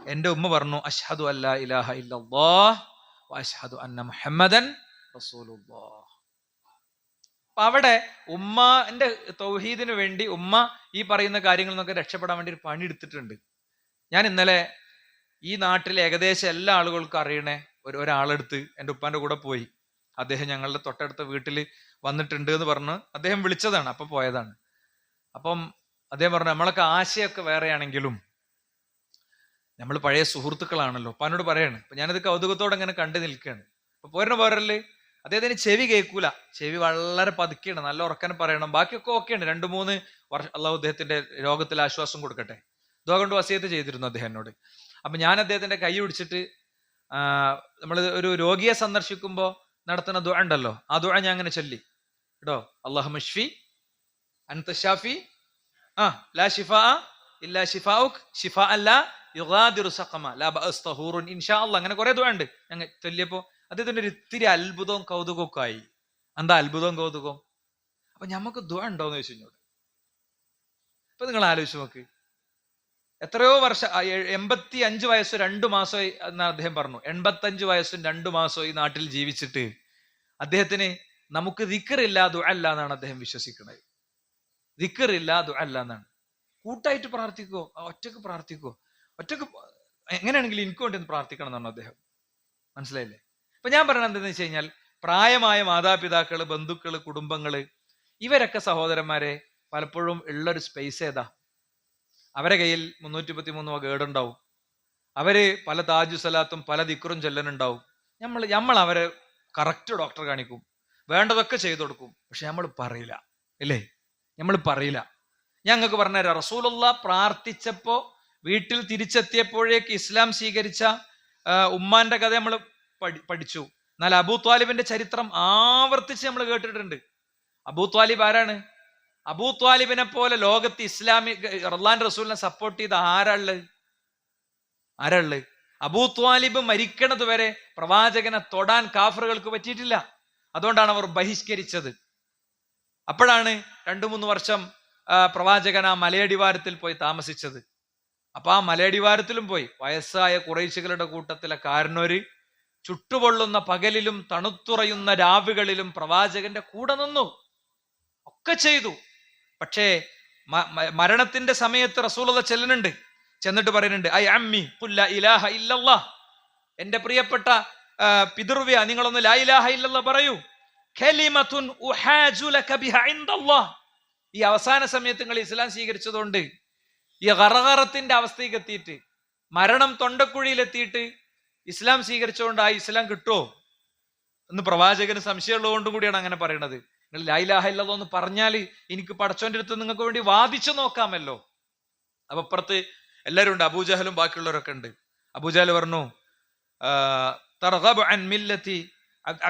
എൻ്റെ ഉമ്മ പറഞ്ഞു, അഷ്ഹദു അല്ലാ ഇലാഹ ഇല്ലല്ലാഹ് വഅഷ്ഹദു അന്ന മുഹമ്മദൻ റസൂലുള്ളാഹ്. അപ്പൊ അവിടെ ഉമ്മാന്റെ തൗഹീദിന് വേണ്ടി ഉമ്മ ഈ പറയുന്ന കാര്യങ്ങളിൽ നിന്നൊക്കെ രക്ഷപ്പെടാൻ വേണ്ടി ഒരു പണി എടുത്തിട്ടുണ്ട്. ഞാൻ ഇന്നലെ ഈ നാട്ടിലെ ഏകദേശം എല്ലാ ആളുകൾക്കും അറിയണേ ഒരാളെടുത്ത് എൻ്റെ ഉപ്പാന്റെ കൂടെ പോയി. അദ്ദേഹം ഞങ്ങളുടെ തൊട്ടടുത്ത വീട്ടിൽ വന്നിട്ടുണ്ട് എന്ന് പറഞ്ഞ് അദ്ദേഹം വിളിച്ചതാണ്, അപ്പൊ പോയതാണ്. അപ്പം അദ്ദേഹം പറഞ്ഞു, നമ്മളൊക്കെ ആശയമൊക്കെ വേറെയാണെങ്കിലും നമ്മൾ പഴയ സുഹൃത്തുക്കളാണല്ലോ. ഉപ്പാനോട് പറയാണ്. അപ്പൊ ഞാനത് കൗതുകത്തോടെ അങ്ങനെ കണ്ടു നിൽക്കുകയാണ്. അപ്പൊ പോരല് അദ്ദേഹത്തിന് ചെവി കേൾക്കൂല, ചെവി വളരെ പതുക്കിയാണ്, നല്ല ഉറക്കനെ പറയണം, ബാക്കിയൊക്കെ ഓക്കെയാണ്. 2-3 വർഷം അള്ളാഹു അദ്ദേഹത്തിന്റെ രോഗത്തിൽ ആശ്വാസം കൊടുക്കട്ടെ, ദുആ കൊണ്ട് വസിയത്ത് ചെയ്തിരുന്നു അദ്ദേഹം എന്നോട്. അപ്പൊ ഞാൻ അദ്ദേഹത്തിന്റെ കൈ പിടിച്ചിട്ട് നമ്മൾ ഒരു രോഗിയെ സന്ദർശിക്കുമ്പോ നടത്തുന്ന ദുആ ഉണ്ടല്ലോ, ആ ദുആ ഞാൻ അങ്ങനെ ചൊല്ലി കേട്ടോ, അല്ലാഹുമ്മ ശ്ഫി അൻത ഷാഫി ലാ ശിഫാ ഇല്ലാ ശിഫാഉക് ശിഫാഅൻ ലാ യുഗാദിറു സഖമ ലാ ബഅസ് തഹൂറുൻ ഇൻഷാ അല്ലാഹ്. അങ്ങനെ കുറെ ദുആ ഉണ്ട്. ഞങ്ങൾ ചൊല്ലിയപ്പോ അദ്ദേഹത്തിന്റെ ഒരു ഇത്തിരി അത്ഭുതവും കൗതുകമൊക്കെ ആയി. എന്താ അത്ഭുതവും കൗതുകവും? അപ്പൊ ഞമ്മക്ക് ദുആ ഉണ്ടോന്ന് ചോദിച്ചു എന്നോട്. അപ്പൊ നിങ്ങൾ ആലോചിച്ച് നോക്ക്, എത്രയോ വർഷം, 85 വയസ്സ് 2 മാസമായി എന്നാണ് അദ്ദേഹം പറഞ്ഞു. 85 വയസ്സും 2 മാസവും ഈ നാട്ടിൽ ജീവിച്ചിട്ട് അദ്ദേഹത്തിന് നമുക്ക് ദിക്റില്ല ദുആ ഇല്ല എന്നാണ് അദ്ദേഹം വിശ്വസിക്കുന്നത്. ദിക്റില്ല ദുആ ഇല്ല എന്നാണ്. കൂട്ടായിട്ട് പ്രാർത്ഥിക്കോ, ഒറ്റക്ക് പ്രാർത്ഥിക്കോ, ഒറ്റക്ക് എങ്ങനെയാണെങ്കിലും എനിക്ക് വേണ്ടി പ്രാർത്ഥിക്കണം എന്നാണ് അദ്ദേഹം. മനസ്സിലായില്ലേ? അപ്പൊ ഞാൻ പറയണത് എന്താണെന്ന് വെച്ച് കഴിഞ്ഞാൽ, പ്രായമായ മാതാപിതാക്കള്, ബന്ധുക്കള്, കുടുംബങ്ങള്, ഇവരൊക്കെ സഹോദരന്മാരെ പലപ്പോഴും ഉള്ളൊരു സ്പേസ് ഏതാ? അവരെ കയ്യിൽ 333 ഗേടുണ്ടാവും, അവര് പല താജു സലാത്തും പല ദിക്റും ചൊല്ലനുണ്ടാവും. നമ്മൾ അവരെ കറക്റ്റ് ഡോക്ടർ കാണിക്കും, വേണ്ടതൊക്കെ ചെയ്തു കൊടുക്കും. പക്ഷെ നമ്മൾ പറയില്ല, അല്ലേ? നമ്മൾ പറയില്ല. ഞങ്ങൾക്ക് പറഞ്ഞുതരാം, റസൂലുള്ളാഹി പ്രാർത്ഥിച്ചപ്പോ വീട്ടിൽ തിരിച്ചെത്തിയപ്പോഴേക്ക് ഇസ്ലാം സ്വീകരിച്ച ഉമ്മാന്റെ കഥ നമ്മൾ പഠിച്ചു. എന്നാൽ അബൂ ത്വാലിബിന്റെ ചരിത്രം ആവർത്തിച്ച് നമ്മൾ കേട്ടിട്ടുണ്ട്. അബൂ ത്വാലിബ് ആരാണ്? അബൂ ത്വാലിബിനെ പോലെ ലോകത്ത് ഇസ്ലാമിക് അള്ളാഹുവിന്റെ റസൂലിനെ സപ്പോർട്ട് ചെയ്ത ആരാള്? അബൂ ത്വാലിബ് മരിക്കണത് വരെ പ്രവാചകനെ തൊടാൻ കാഫറുകൾക്ക് പറ്റിയിട്ടില്ല. അതുകൊണ്ടാണ് അവർ ബഹിഷ്കരിച്ചത്. അപ്പോഴാണ് 2-3 വർഷം പ്രവാചകൻ ആ മലയടിവാരത്തിൽ പോയി താമസിച്ചത്. അപ്പൊ ആ മലയടിവാരത്തിലും പോയി. വയസ്സായ ഖുറൈശികളുടെ കൂട്ടത്തിലെ കാരണവര് ചുട്ടുപൊള്ളുന്ന പകലിലും തണുത്തുറയുന്ന രാവുകളിലും പ്രവാചകന്റെ കൂടെ നിന്നു, ഒക്കെ ചെയ്തു. പക്ഷേ മരണത്തിന്റെ സമയത്ത് റസൂലുള്ളാഹി ചെല്ലുന്നുണ്ട്, ചെന്നിട്ട് പറയുന്നുണ്ട്, ഐ അമ്മി ഖുൽ ലാ ഇലാഹ ഇല്ലല്ലാഹ്, എന്റെ പ്രിയപ്പെട്ട പിതൃവ്യ, നിങ്ങളൊന്ന് ലാ ഇലാഹ ഇല്ലല്ലാഹ് പറയൂ. കലിമത്തുൻ ഉഹാജു ലക ബിഹാ ഇൻദല്ലാഹ്. ഈ അവസാന സമയത്ത് നിങ്ങൾ ഇസ്ലാം സ്വീകരിച്ചതുകൊണ്ട് ഈ ഗറഗറത്തിന്റെ അവസ്ഥയ്ക്ക് എത്തിയിട്ട്, മരണം തൊണ്ടക്കുഴിയിലെത്തിയിട്ട് ഇസ്ലാം സ്വീകരിച്ചുകൊണ്ട് ആ ഇസ്ലാം കിട്ടുമോ എന്ന് പ്രവാചകന് സംശയമുള്ളതുകൊണ്ടും കൂടിയാണ് അങ്ങനെ പറയുന്നത്. നിങ്ങൾ ലാ ഇലാഹ ഇല്ലല്ലാഹ് എന്ന് പറഞ്ഞാൽ എനിക്ക് പടച്ചോന്റെ അടുത്ത് നിങ്ങൾക്ക് വേണ്ടി വാദിച്ചു നോക്കാമല്ലോ. അപ്പൊ അപ്പുറത്ത് എല്ലാവരും ഉണ്ട്, അബൂജഹലും ബാക്കിയുള്ളവരൊക്കെ ഉണ്ട്. അബൂജഹൽ പറഞ്ഞു, തർഗബു അൻ മില്ലത്തി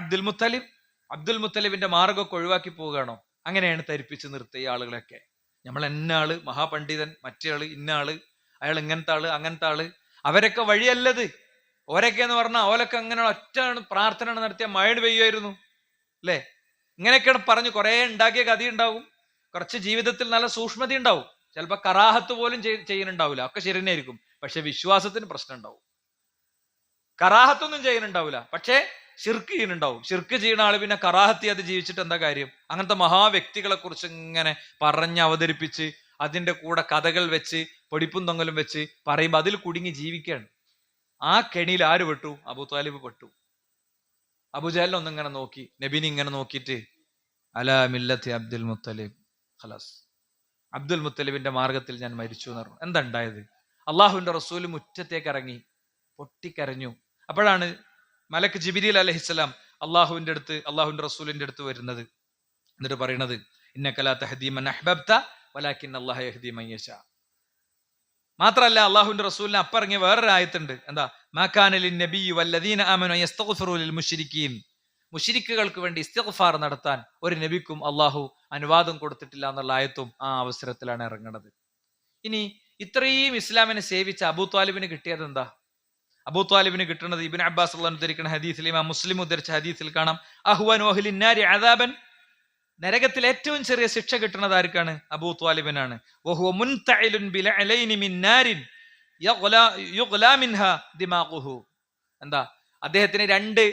അബ്ദുൽ മുത്തലിബ്, അബ്ദുൽ മുത്തലിബിന്റെ മാർഗമൊക്കെ ഒഴിവാക്കി പോവുകയാണോ? അങ്ങനെയാണ് ധരിപ്പിച്ച് നിർത്തിയ ആളുകളൊക്കെ. നമ്മൾ എന്ന ആള് മഹാപണ്ഡിതൻ, മറ്റേ ആള് ഇന്ന ആള്, അയാൾ ഇങ്ങനത്തെ ആള് അങ്ങനത്തെ ആള്, അവരൊക്കെ വഴിയല്ലത്. ഓരൊക്കെ എന്ന് പറഞ്ഞാൽ ഓലൊക്കെ അങ്ങനെ ഒറ്റ പ്രാർത്ഥന നടത്തിയ മഴ പെയ്യുമായിരുന്നു അല്ലേ? ഇങ്ങനെയൊക്കെയാണ് പറഞ്ഞു കുറെ ഉണ്ടാക്കിയ കഥ ഉണ്ടാവും. കുറച്ച് ജീവിതത്തിൽ നല്ല സൂക്ഷ്മത ഉണ്ടാവും. ചിലപ്പോൾ കറാഹത്ത് പോലും ചെയ്യുന്നുണ്ടാവില്ല, ഒക്കെ ശരി തന്നെയായിരിക്കും. പക്ഷെ വിശ്വാസത്തിന് പ്രശ്നം ഉണ്ടാവും. കറാഹത്തൊന്നും ചെയ്യുന്നുണ്ടാവില്ല, പക്ഷേ ശിർക്ക് ചെയ്യുന്നുണ്ടാവും. ശിർക്ക് ചെയ്യുന്ന ആള് പിന്നെ കറാഹത്തി അത് ജീവിച്ചിട്ട് എന്താ കാര്യം? അങ്ങനത്തെ മഹാവ്യക്തികളെ കുറിച്ച് ഇങ്ങനെ പറഞ്ഞ് അവതരിപ്പിച്ച് അതിന്റെ കൂടെ കഥകൾ വെച്ച് പൊടിപ്പും തൊങ്ങലും വെച്ച് പറയുമ്പോൾ അതിൽ കുടുങ്ങി ജീവിക്കുകയാണ്. ആ കെണിയിൽ ആര് പെട്ടു? അബൂ ത്വാലിബ് പെട്ടു. അബൂജഹലിനെ ഒന്നിങ്ങനെ നോക്കി, നബിനെ ഇങ്ങനെ നോക്കിയിട്ട്, അലാ മില്ലത്തി അബ്ദുൽ മുത്തലിബ് ഖലാസ്, അബ്ദുൽ മുത്തലിബിന്റെ മാർഗത്തിൽ ഞാൻ മരിച്ചു എന്ന് പറഞ്ഞു. എന്താ ഉണ്ടായത്? അള്ളാഹുവിന്റെ റസൂൽ മുറ്റത്തേക്ക് ഇറങ്ങി പൊട്ടിക്കരഞ്ഞു. അപ്പോഴാണ് മലക്ക് ജിബ്രീൽ അലൈഹിസ്സലാം അള്ളാഹുവിന്റെ റസൂലിന്റെ അടുത്ത് വരുന്നത്. എന്നിട്ട് പറയുന്നത്, ഇന്നക ലാ തഹ്ദീ മൻ അഹ്ബബ്ത വലാകിൻ അല്ലാഹു യഹ്ദീ മൻ യശാ. മാത്രമല്ല അള്ളാഹുവിന്റെ റസൂലിനെ അപ്പറങ്ങിയ വേറൊരു ആയത്തുണ്ട്. എന്താ? മാ കാന ലിന്നബിയ്യി വല്ലദീന ആമനു യസ്തഗ്ഫിറൂ ലിൽ മുശ്രിക്കീൻ. മുശ്രിക്കുകൾക്ക് വേണ്ടി ഇസ്തിഗ്ഫാർ നടത്താൻ ഒരു നബിക്കും അള്ളാഹു അനുവാദം കൊടുത്തിട്ടില്ല എന്നുള്ള ആയത്തും ആ അവസരത്തിലാണ് ഇറങ്ങുന്നത്. ഇനി ഇത്രയും ഇസ്ലാമിനെ സേവിച്ച അബൂ ത്വാലിബിന് കിട്ടിയത് എന്താ? അബൂ ത്വാലിബിന് കിട്ടുന്നത് ഇബ്നു അബ്ബാസ് റളിയല്ലാഹു അൻഹു ഉദ്ധരിക്കുന്ന ഹദീസിൽ, ഇമാം മുസ്ലിം ഉദ്ധരിച്ച ഹദീസിൽ കാണാം, അഹ്വനു അഹ്ലിൻ നാരി അദാബൻ, നരകത്തിൽ ഏറ്റവും ചെറിയ ശിക്ഷ കിട്ടുന്നത് ആർക്കാണ്? അബൂ ത്വാലിബിനാണ്. വഹുവ മുൻതഇലുൻ ബിലഅലൈനി മിൻ നാരിൻ യുഗ്ലാ മിൻഹാ ദിമാഖുഹു. എന്താ? അദ്ദേഹത്തിന് 2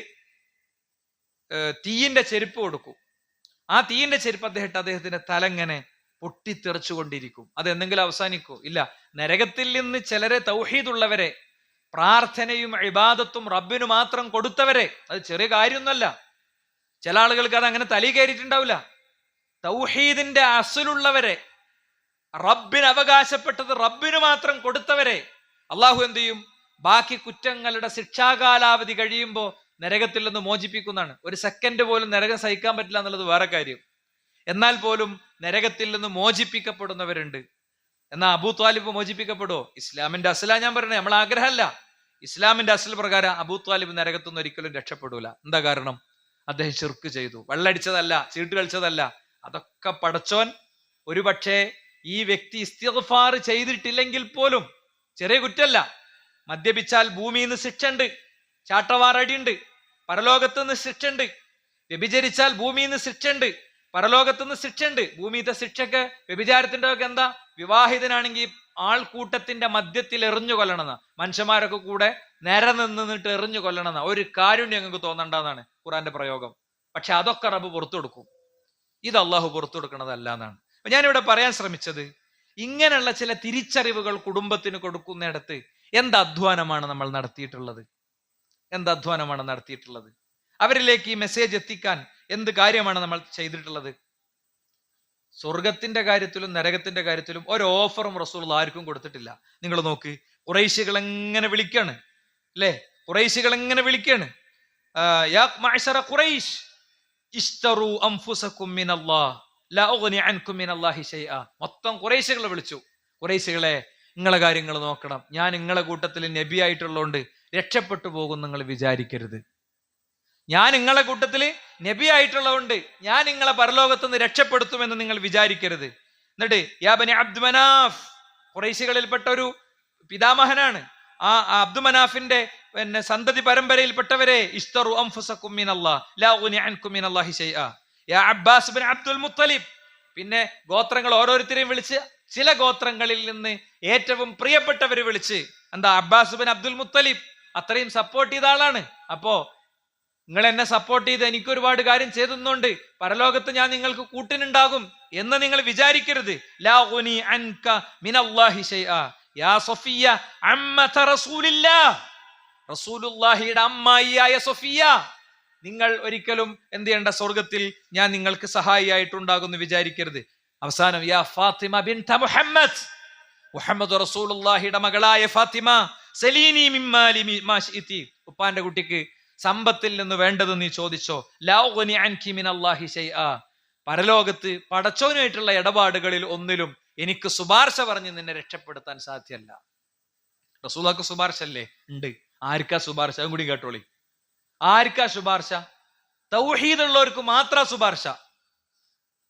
തീയിന്റെ ചെരുപ്പ് കൊടുക്കും. ആ തീയിന്റെ ചെരുപ്പ് അദ്ദേഹത്തിന്റെ തലങ്ങനെ പൊട്ടിത്തെറിച്ചുകൊണ്ടിരിക്കും. അത് എന്തെങ്കിലും അവസാനിക്കോ? ഇല്ല. നരകത്തിൽ നിന്ന് ചിലരെ, തൗഹീദുള്ളവരെ, പ്രാർത്ഥനയും ഇബാദത്തും റബ്ബിന് മാത്രം കൊടുത്തവരെ, അത് ചെറിയ കാര്യമൊന്നുമല്ല. ചില ആളുകൾക്ക് അത് അങ്ങനെ തലയിൽ കയറിയിട്ടുണ്ടാവില്ല. തൗഹീദിന്റെ അസ്ലുള്ളവരെ, റബ്ബിന് അവകാശപ്പെട്ടത് റബ്ബിന് മാത്രം കൊടുത്തവരെ അള്ളാഹു എന്ത് ചെയ്യും? ബാക്കി കുറ്റങ്ങളുടെ ശിക്ഷാകാലാവധി കഴിയുമ്പോൾ നരകത്തിൽ നിന്ന് മോചിപ്പിക്കുന്നതാണ്. ഒരു സെക്കൻഡ് പോലും നരകം സഹിക്കാൻ പറ്റില്ല എന്നുള്ളത് വേറെ കാര്യം. എന്നാൽ പോലും നരകത്തിൽ നിന്ന് മോചിപ്പിക്കപ്പെടുന്നവരുണ്ട്. എന്നാൽ അബൂ ത്വാലിബ് മോചിപ്പിക്കപ്പെടുമോ? ഇസ്ലാമിന്റെ അസ്ല ഞാൻ പറഞ്ഞത്, നമ്മൾ ആഗ്രഹമല്ല. ഇസ്ലാമിന്റെ അസ്ൽ പ്രകാരം അബൂ ത്വാലിബ് നരകത്തൊന്നും ഒരിക്കലും രക്ഷപ്പെടൂല. എന്താ കാരണം? അദ്ദേഹം ശിർക്ക് ചെയ്തു. വെള്ളടിച്ചതല്ല, ചീട്ട് കളിച്ചതല്ല. അതൊക്കെ പടച്ചോൻ ഒരുപക്ഷെ ഈ വ്യക്തി ഇസ്തിഗ്ഫാർ ചെയ്തിട്ടില്ലെങ്കിൽ പോലും, ചെറിയ കുറ്റല്ല. മദ്യപിച്ചാൽ ഭൂമിയിൽ നിന്ന് ശിക്ഷയുണ്ട്, ചാട്ടവാറടിയുണ്ട്, പരലോകത്ത് നിന്ന് ശിക്ഷയുണ്ട്. വ്യഭിചരിച്ചാൽ ഭൂമിയിൽ നിന്ന് ശിക്ഷയുണ്ട്, പരലോകത്ത് നിന്ന് ശിക്ഷയുണ്ട്. ഭൂമിയിലത്തെ ശിക്ഷക്ക് വ്യഭിചാരത്തിന്റെ ഒക്കെ എന്താ? വിവാഹിതനാണെങ്കിൽ ആൾക്കൂട്ടത്തിന്റെ മധ്യത്തിൽ എറിഞ്ഞു കൊല്ലണമെന്ന, മനുഷ്യന്മാരൊക്കെ കൂടെ നേരെ നിന്നിട്ട് എറിഞ്ഞു കൊല്ലണമെന്ന ഒരു കാരുണ്യം ഞങ്ങൾക്ക് തോന്നണ്ടെന്നാണ് ഖുറാന്റെ പ്രയോഗം. പക്ഷെ അതൊക്കെ റബ്ബ് പുറത്തു കൊടുക്കും. ഇത് അള്ളാഹു പുറത്തു കൊടുക്കണതല്ല എന്നാണ്. അപ്പൊ ഞാനിവിടെ പറയാൻ ശ്രമിച്ചത്, ഇങ്ങനെയുള്ള ചില തിരിച്ചറിവുകൾ കുടുംബത്തിന് കൊടുക്കുന്നിടത്ത് എന്ത് അധ്വാനമാണ് നമ്മൾ നടത്തിയിട്ടുള്ളത്? അവരിലേക്ക് ഈ മെസ്സേജ് എത്തിക്കാൻ എന്ത് കാര്യമാണ് നമ്മൾ ചെയ്തിട്ടുള്ളത്? സ്വർഗത്തിന്റെ കാര്യത്തിലും നരകത്തിന്റെ കാര്യത്തിലും ഒരു ഓഫറും റസൂലുള്ളാഹി ആർക്കും കൊടുത്തിട്ടില്ല. നിങ്ങൾ നോക്ക്, ഖുറൈശികൾ എങ്ങനെ വിളിക്കാണ് അല്ലേ? ഖുറൈശികൾ എങ്ങനെ വിളിക്കാണ്? യാ മഅ്ശറ ഖുറൈശ് ഇശ്തറൂ അൻഫുസകും മിനല്ലാഹ് ലാ ഉഗ്നി അൻകും മിനല്ലാഹി ശൈആ. മൊത്തം ഖുറൈശികളെ വിളിച്ചു. ഖുറൈശികളെ, നിങ്ങളെ കാര്യങ്ങൾ നോക്കണം. ഞാൻ നിങ്ങളെ കൂട്ടത്തിൽ നബി ആയിട്ടുള്ളതുകൊണ്ട് രക്ഷപ്പെട്ടു പോകും നിങ്ങൾ വിചാരിക്കരുത്. ഞാൻ നിങ്ങളെ കൂട്ടത്തിൽ നബി ആയിട്ടുള്ളതുകൊണ്ട് ഞാൻ നിങ്ങളെ പരലോകത്തുനിന്ന് രക്ഷപ്പെടുത്തുമെന്ന് നിങ്ങൾ വിചാരിക്കരുത്. എന്നിട്ട് യാ ബനി അബ്ദു മനാഫ്, ഖുറൈശികളിൽപ്പെട്ട ഒരു പിതാമഹനാണ്. ആ അബ്ദു മനാഫിന്റെ സന്തതി പരമ്പരയിൽപ്പെട്ടവരെ, ഇസ്തറു അൻഫുസകും മിനല്ലാഹ് ലാ ഉഗ്നി അൻകും മിനല്ലാഹി ശൈആ. യാ അബ്ബാസ് ബിൻ അബ്ദുൽ മുത്തലിബ്. പിന്നെ ഗോത്രങ്ങൾ ഓരോരുത്തരെയും വിളിച്ച് ചില ഗോത്രങ്ങളിൽ നിന്ന് ഏറ്റവും പ്രിയപ്പെട്ടവര് വിളിച്ച്, എന്താ, അബ്ബാസ് ബിൻ അബ്ദുൽ മുത്തലിബ് അത്രയും സപ്പോർട്ട് ചെയ്ത ആളാണ്. അപ്പോ നിങ്ങൾ എന്നെ സപ്പോർട്ട് ചെയ്ത് എനിക്ക് ഒരുപാട് കാര്യം ചെയ്തുന്നുണ്ട്, പരലോകത്ത് ഞാൻ നിങ്ങൾക്ക് കൂട്ടിനുണ്ടാകും എന്ന് നിങ്ങൾ വിചാരിക്കരുത്. ലാ ഗുനി അൻക മിനല്ലാഹി ശൈആ യാ സഫിയ അമ്മത റസൂലില്ലാഹ്. റസൂലുള്ളാഹിയുടെ അമ്മായിയായ സഫിയ, നിങ്ങൾ ഒരിക്കലും എന്ത് ചെയ്യേണ്ട, സ്വർഗത്തിൽ ഞാൻ നിങ്ങൾക്ക് സഹായിയായിട്ടുണ്ടാകുമെന്ന് വിചാരിക്കരുത്. അവസാനം യാ ഫാത്തിമ ബിൻത മുഹമ്മദ്, മുഹമ്മദ് റസൂലുള്ളാഹിയുടെ മകളായ ഫാത്തിമ, സലീനി മിമ്മാലി മാ ശിഇതി, ഉപ്പാന്റെ കുട്ടിക്ക് സമ്പത്തിൽ നിന്ന് വേണ്ടത് നീ ചോദിച്ചോ. ലാ ഗുനി അൻകി മിനല്ലാഹി ശൈആ, പരലോകത്ത് പടച്ചോനുമായിട്ടുള്ള ഇടപാടുകളിൽ ഒന്നിലും എനിക്ക് ശുപാർശ പറഞ്ഞ് നിന്നെ രക്ഷപ്പെടുത്താൻ സാധ്യമല്ല. റസൂലുള്ളാഹിക്ക് ശുപാർശ അല്ലേ? ഉണ്ട്. ആർക്കാ ശുപാർശ? അതും കൂടി കേട്ടോളി. ആർക്കാ ശുപാർശ? തൗഹീദുള്ളവർക്ക് മാത്ര ശുപാർശ.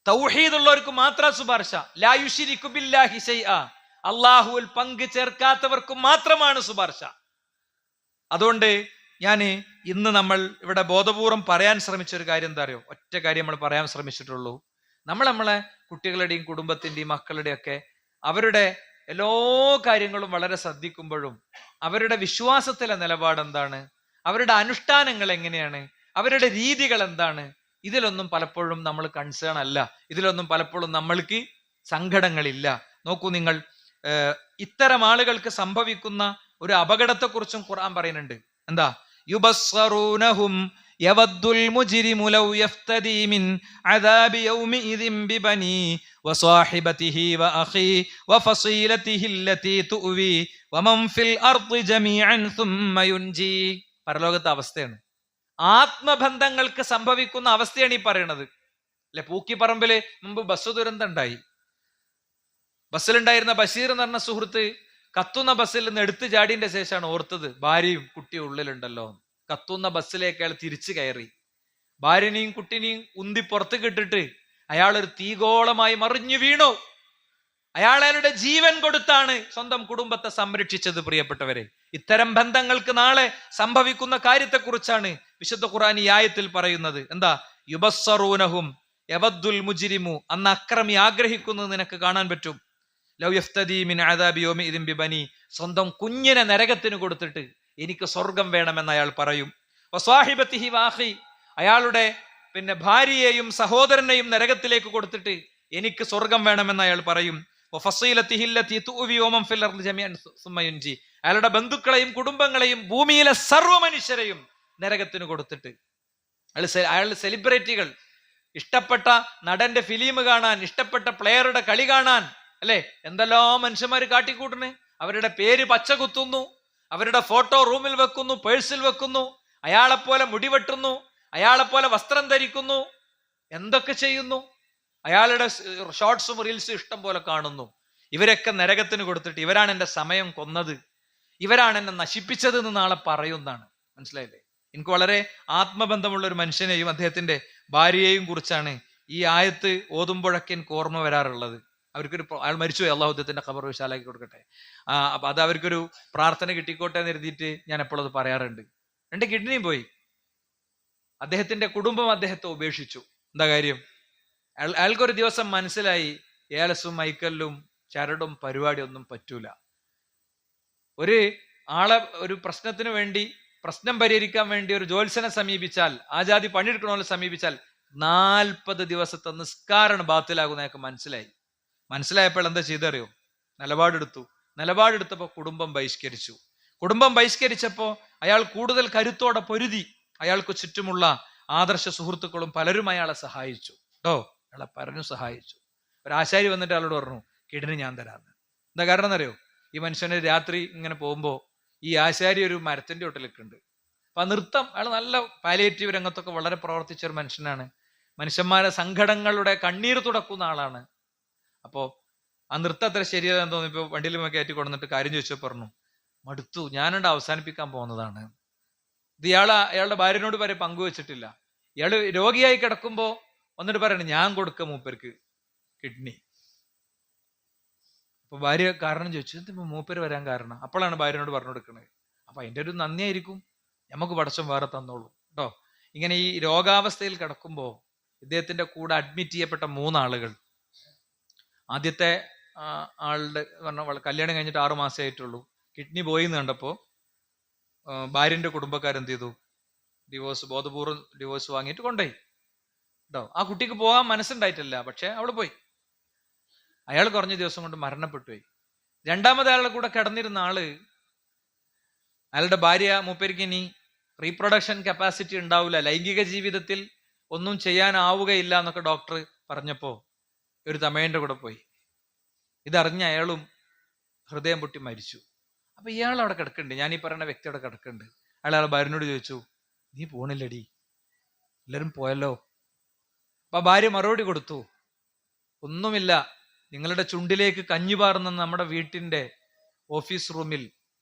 തൗഹീദുള്ളവർക്ക് മാത്ര ശുപാർശ. ലാ യുശ്രികു ബില്ലാഹി ശൈആ, അല്ലാഹുവിൽ പങ്കു ചേർക്കാത്തവർക്ക് മാത്രമാണ് ശുപാർശ. അതുകൊണ്ട് ഞാൻ ഇന്ന് നമ്മൾ ഇവിടെ ബോധപൂർവം പറയാൻ ശ്രമിച്ച ഒരു കാര്യം എന്താ അറിയോ? ഒറ്റ കാര്യം നമ്മൾ പറയാൻ ശ്രമിച്ചിട്ടുള്ളൂ. നമ്മളെ കുട്ടികളുടെയും കുടുംബത്തിന്റെയും മക്കളുടെയും ഒക്കെ അവരുടെ എല്ലാ കാര്യങ്ങളും വളരെ ശ്രദ്ധിക്കുമ്പോഴും അവരുടെ വിശ്വാസത്തിലെ നിലപാട് എന്താണ്, അവരുടെ അനുഷ്ഠാനങ്ങൾ എങ്ങനെയാണ്, അവരുടെ രീതികൾ എന്താണ്, ഇതിലൊന്നും പലപ്പോഴും നമ്മൾ കൺസേൺ അല്ല. ഇതിലൊന്നും പലപ്പോഴും നമ്മൾക്ക് സങ്കടങ്ങളില്ല. നോക്കൂ നിങ്ങൾ, ഇത്തരം ആളുകൾക്ക് സംഭവിക്കുന്ന ഒരു അപകടത്തെക്കുറിച്ചും ഖുർആൻ പറയുന്നുണ്ട്. എന്താ? യുബസ്സറൂനഹും യവദ്ദുൽ മുജ്രിമു ലൗ യഫ്തദി മിൻ അദാബി യൗമിഇദിൻ ബിബനി വസാഹിബതിഹി വഅഖി വഫസീലതിഹി അല്ലതി തുവി വമൻ ഫിൽ അർദി ജമീഅൻ സുമ്മ യുൻജി. പരലോകത്തെ അവസ്ഥയാണ്, ആത്മബന്ധങ്ങൾക്ക് സംഭവിക്കുന്ന അവസ്ഥയാണ് ഈ പറയുന്നത് അല്ലെ. പൂക്കിപ്പറമ്പില് മുമ്പ് ബസ് ദുരന്തം ഉണ്ടായി. ബസ്സിലുണ്ടായിരുന്ന ബഷീർ എന്ന് പറഞ്ഞ സുഹൃത്ത് കത്തുന്ന ബസ്സിൽ നിന്ന് എടുത്തു ചാടിയതിന്റെ ശേഷമാണ് ഓർത്തത് ഭാര്യയും കുട്ടിയും ഉള്ളിലുണ്ടല്ലോ. കത്തുന്ന ബസ്സിലേക്ക് അയാൾ തിരിച്ചു കയറി, ഭാര്യനെയും കുട്ടിനെയും ഉന്തി പുറത്തേക്ക് ഇട്ടിട്ട് അയാൾ ഒരു തീഗോളമായി മറിഞ്ഞു വീണു. അയാളുടെ ജീവൻ കൊടുത്താണ് സ്വന്തം കുടുംബത്തെ സംരക്ഷിച്ചത്. പ്രിയപ്പെട്ടവരെ, ഇത്തരം ബന്ധങ്ങൾക്ക് നാളെ സംഭവിക്കുന്ന കാര്യത്തെക്കുറിച്ചാണ് വിശുദ്ധ ഖുർആൻ ഈ ആയത്തിൽ പറയുന്നത്. എന്താ? യുബസ്സറൂനഹും യവദ്ദുൽ മുജ്രിമു, അന്ന് അക്രമി ആഗ്രഹിക്കുന്നത് നിനക്ക് കാണാൻ പറ്റും. ലൗ യഫ്തദി മിൻ അദാബി യൗമിഇദിൻ ബിബനി, സ്വന്തം കുഞ്ഞിനെ നരകത്തിന് കൊടുത്തിട്ട് എനിക്ക് സ്വർഗം വേണമെന്ന് അയാൾ പറയും. വസാഹിബതിഹി വഅഖി, അയാളുടെ ഭാര്യയെയും സഹോദരനെയും നരകത്തിലേക്ക് കൊടുത്തിട്ട് എനിക്ക് സ്വർഗം വേണമെന്ന് അയാൾ പറയും. വഫസീലതിഹി അല്ലതി തുവി വമൻ ഫിൽ അർദി ജമീഅൻ സുമ്മ യുൻജി, അയാളുടെ ബന്ധുക്കളെയും കുടുംബങ്ങളെയും ഭൂമിയിലെ സർവ്വ മനുഷ്യരെയും നരകത്തിന് കൊടുത്തിട്ട് അയാളുടെ സെലിബ്രിറ്റികൾ, ഇഷ്ടപ്പെട്ട നടന്റെ ഫിലിം കാണാൻ, ഇഷ്ടപ്പെട്ട പ്ലെയറുടെ കളി കാണാൻ അല്ലെ, എന്തെല്ലാം മനുഷ്യന്മാര് കാട്ടിക്കൂട്ടുന്നു. അവരുടെ പേര് പച്ച കുത്തുന്നു, അവരുടെ ഫോട്ടോ റൂമിൽ വെക്കുന്നു, പേഴ്സിൽ വെക്കുന്നു, അയാളെപ്പോലെ മുടിവെട്ടുന്നു, അയാളെപ്പോലെ വസ്ത്രം ധരിക്കുന്നു, എന്തൊക്കെ ചെയ്യുന്നു. അയാളുടെ ഷോർട്സും റീൽസും ഇഷ്ടം പോലെ കാണുന്നു. ഇവരൊക്കെ നരകത്തിന് കൊടുത്തിട്ട് ഇവരാണ് എന്റെ സമയം കൊന്നത്, ഇവരാണ് എന്നെ നശിപ്പിച്ചത് എന്ന് നാളെ പറയുന്നതാണ്. മനസ്സിലായില്ലേ? എനിക്ക് വളരെ ആത്മബന്ധമുള്ള ഒരു മനുഷ്യനെയും അദ്ദേഹത്തിന്റെ ഭാര്യയെയും കുറിച്ചാണ് ഈ ആയത്ത് ഓതുമ്പോഴൊക്കെ എനിക്ക് ഓർമ്മ വരാറുള്ളത്. അയാൾ മരിച്ചുപോയി, അള്ളാഹു അദ്ദേഹത്തിന്റെ ഖബർ വിശാലാക്കി കൊടുക്കട്ടെ. അപ്പൊ അത് അവർക്കൊരു പ്രാർത്ഥന കിട്ടിക്കോട്ടെ എന്ന് എഴുതിയിട്ട് ഞാൻ എപ്പോഴും അത് പറയാറുണ്ട്. 2 കിഡ്നിയും പോയി. അദ്ദേഹത്തിന്റെ കുടുംബം അദ്ദേഹത്തെ ഉപേക്ഷിച്ചു. എന്താ കാര്യം? അയാൾക്കൊരു ദിവസം മനസ്സിലായി ഏലസും മൈക്കല്ലും ചരടും പരിപാടിയൊന്നും പറ്റൂല. ഒരു പ്രശ്നത്തിന് വേണ്ടി, പ്രശ്നം പരിഹരിക്കാൻ വേണ്ടി ഒരു ജ്യോത്സ്യനെ സമീപിച്ചാൽ, ആ ജാതി പണിയെടുക്കണോലെ സമീപിച്ചാൽ 40 ദിവസത്തെ നിസ്കാരം ബാത്തിലാകുന്ന അയാൾക്ക് മനസ്സിലായപ്പോൾ എന്താ ചെയ്തറിയോ? നിലപാടെടുത്തപ്പോൾ കുടുംബം ബഹിഷ്കരിച്ചപ്പോൾ അയാൾ കൂടുതൽ കരുത്തോടെ പൊരുതി. അയാൾക്ക് ചുറ്റുമുള്ള ആദർശ സുഹൃത്തുക്കളും പലരും അയാളെ സഹായിച്ചു അയാളെ സഹായിച്ചു. ഒരു ആശാരി വന്നിട്ട് അയാളോട് പറഞ്ഞു, കിഡ്നി ഞാൻ തരാന്ന്. എന്താ കാരണം എന്നറിയോ? ഈ മനുഷ്യന് രാത്രി ഇങ്ങനെ പോകുമ്പോ ഈ ആശാരി ഒരു മരത്തിന്റെ ഒട്ടിലൊക്കെയുണ്ട്. അപ്പൊ ആ നൃത്തം, അയാൾ നല്ല പാലിയേറ്റീവ് രംഗത്തൊക്കെ വളരെ പ്രവർത്തിച്ച ഒരു മനുഷ്യനാണ്. മനുഷ്യന്മാരെ സങ്കടങ്ങളുടെ കണ്ണീർ തുടക്കുന്ന ആളാണ്. അപ്പോ ആ നൃത്തം അത്ര ശരിയല്ലെന്ന് തോന്നിയപ്പോ വണ്ടിയിൽ കയറ്റി കൊണ്ടുവന്നിട്ട് കാര്യം ചോദിച്ചോ പറഞ്ഞു, മടുത്തു, ഞാനുണ്ട് അവസാനിപ്പിക്കാൻ പോകുന്നതാണ്. ഇത് അയാളുടെ ഭാര്യനോട് വരെ പങ്കുവെച്ചിട്ടില്ല. ഇയാള് രോഗിയായി കിടക്കുമ്പോ വന്നിട്ട് പറയണേ, ഞാൻ കൊടുക്ക മൂപ്പർക്ക് കിഡ്നി. അപ്പൊ ഭാര്യ കാരണം ചോദിച്ചു, എന്തിപ്പോ മൂപ്പര് വരാൻ കാരണം? അപ്പോഴാണ് ഭാര്യനോട് പറഞ്ഞു കൊടുക്കണത്. അപ്പൊ അതിന്റെ ഒരു നന്ദിയായിരിക്കും, നമുക്ക് പടച്ചോൻ വേറെ തന്നോളൂ കേട്ടോ. ഇങ്ങനെ ഈ രോഗാവസ്ഥയിൽ കിടക്കുമ്പോ ഇദ്ദേഹത്തിന്റെ കൂടെ അഡ്മിറ്റ് ചെയ്യപ്പെട്ട 3 ആളുകൾ, ആദ്യത്തെ ആളുടെ പറഞ്ഞ കല്യാണം കഴിഞ്ഞിട്ട് 6 മാസമേ ആയിട്ടുള്ളൂ, കിഡ്നി പോയി എന്ന് കണ്ടപ്പോൾ ഭാര്യന്റെ കുടുംബക്കാരെന്ത് ചെയ്തു, ബോധപൂർവ്വം ഡിവോഴ്സ് വാങ്ങിയിട്ട് കൊണ്ടുപോയി കേട്ടോ. ആ കുട്ടിക്ക് പോകാൻ മനസ്സുണ്ടായിട്ടില്ല, പക്ഷെ അവള് പോയി. അയാൾ കുറഞ്ഞ ദിവസം കൊണ്ട് മരണപ്പെട്ടു പോയി. രണ്ടാമത് അയാളുടെ കൂടെ കിടന്നിരുന്ന ആള്, അയാളുടെ ഭാര്യ, മൂപ്പേർക്ക് ഇനി റീപ്രൊഡക്ഷൻ കപ്പാസിറ്റി ഉണ്ടാവില്ല, ലൈംഗിക ജീവിതത്തിൽ ഒന്നും ചെയ്യാനാവുകയില്ല എന്നൊക്കെ ഡോക്ടർ പറഞ്ഞപ്പോ ഒരു തമയന്റെ കൂടെ പോയി. ഇതറിഞ്ഞ അയാളും ഹൃദയം പൊട്ടി മരിച്ചു. അപ്പൊ ഇയാൾ അവിടെ കിടക്കുന്നുണ്ട്, ഞാൻ ഈ പറയുന്ന വ്യക്തി അവിടെ കിടക്കുന്നുണ്ട്. അയാൾ ഭാര്യനോട് ചോദിച്ചു, നീ പോണില്ലടി, എല്ലാരും പോയല്ലോ. അപ്പൊ ഭാര്യ മറുപടി കൊടുത്തു, ഒന്നുമില്ല, നിങ്ങളുടെ ചുണ്ടിലേക്ക് കഞ്ഞി പാർന്ന നമ്മുടെ വീട്ടിന്റെ ഓഫീസ് റൂമിൽ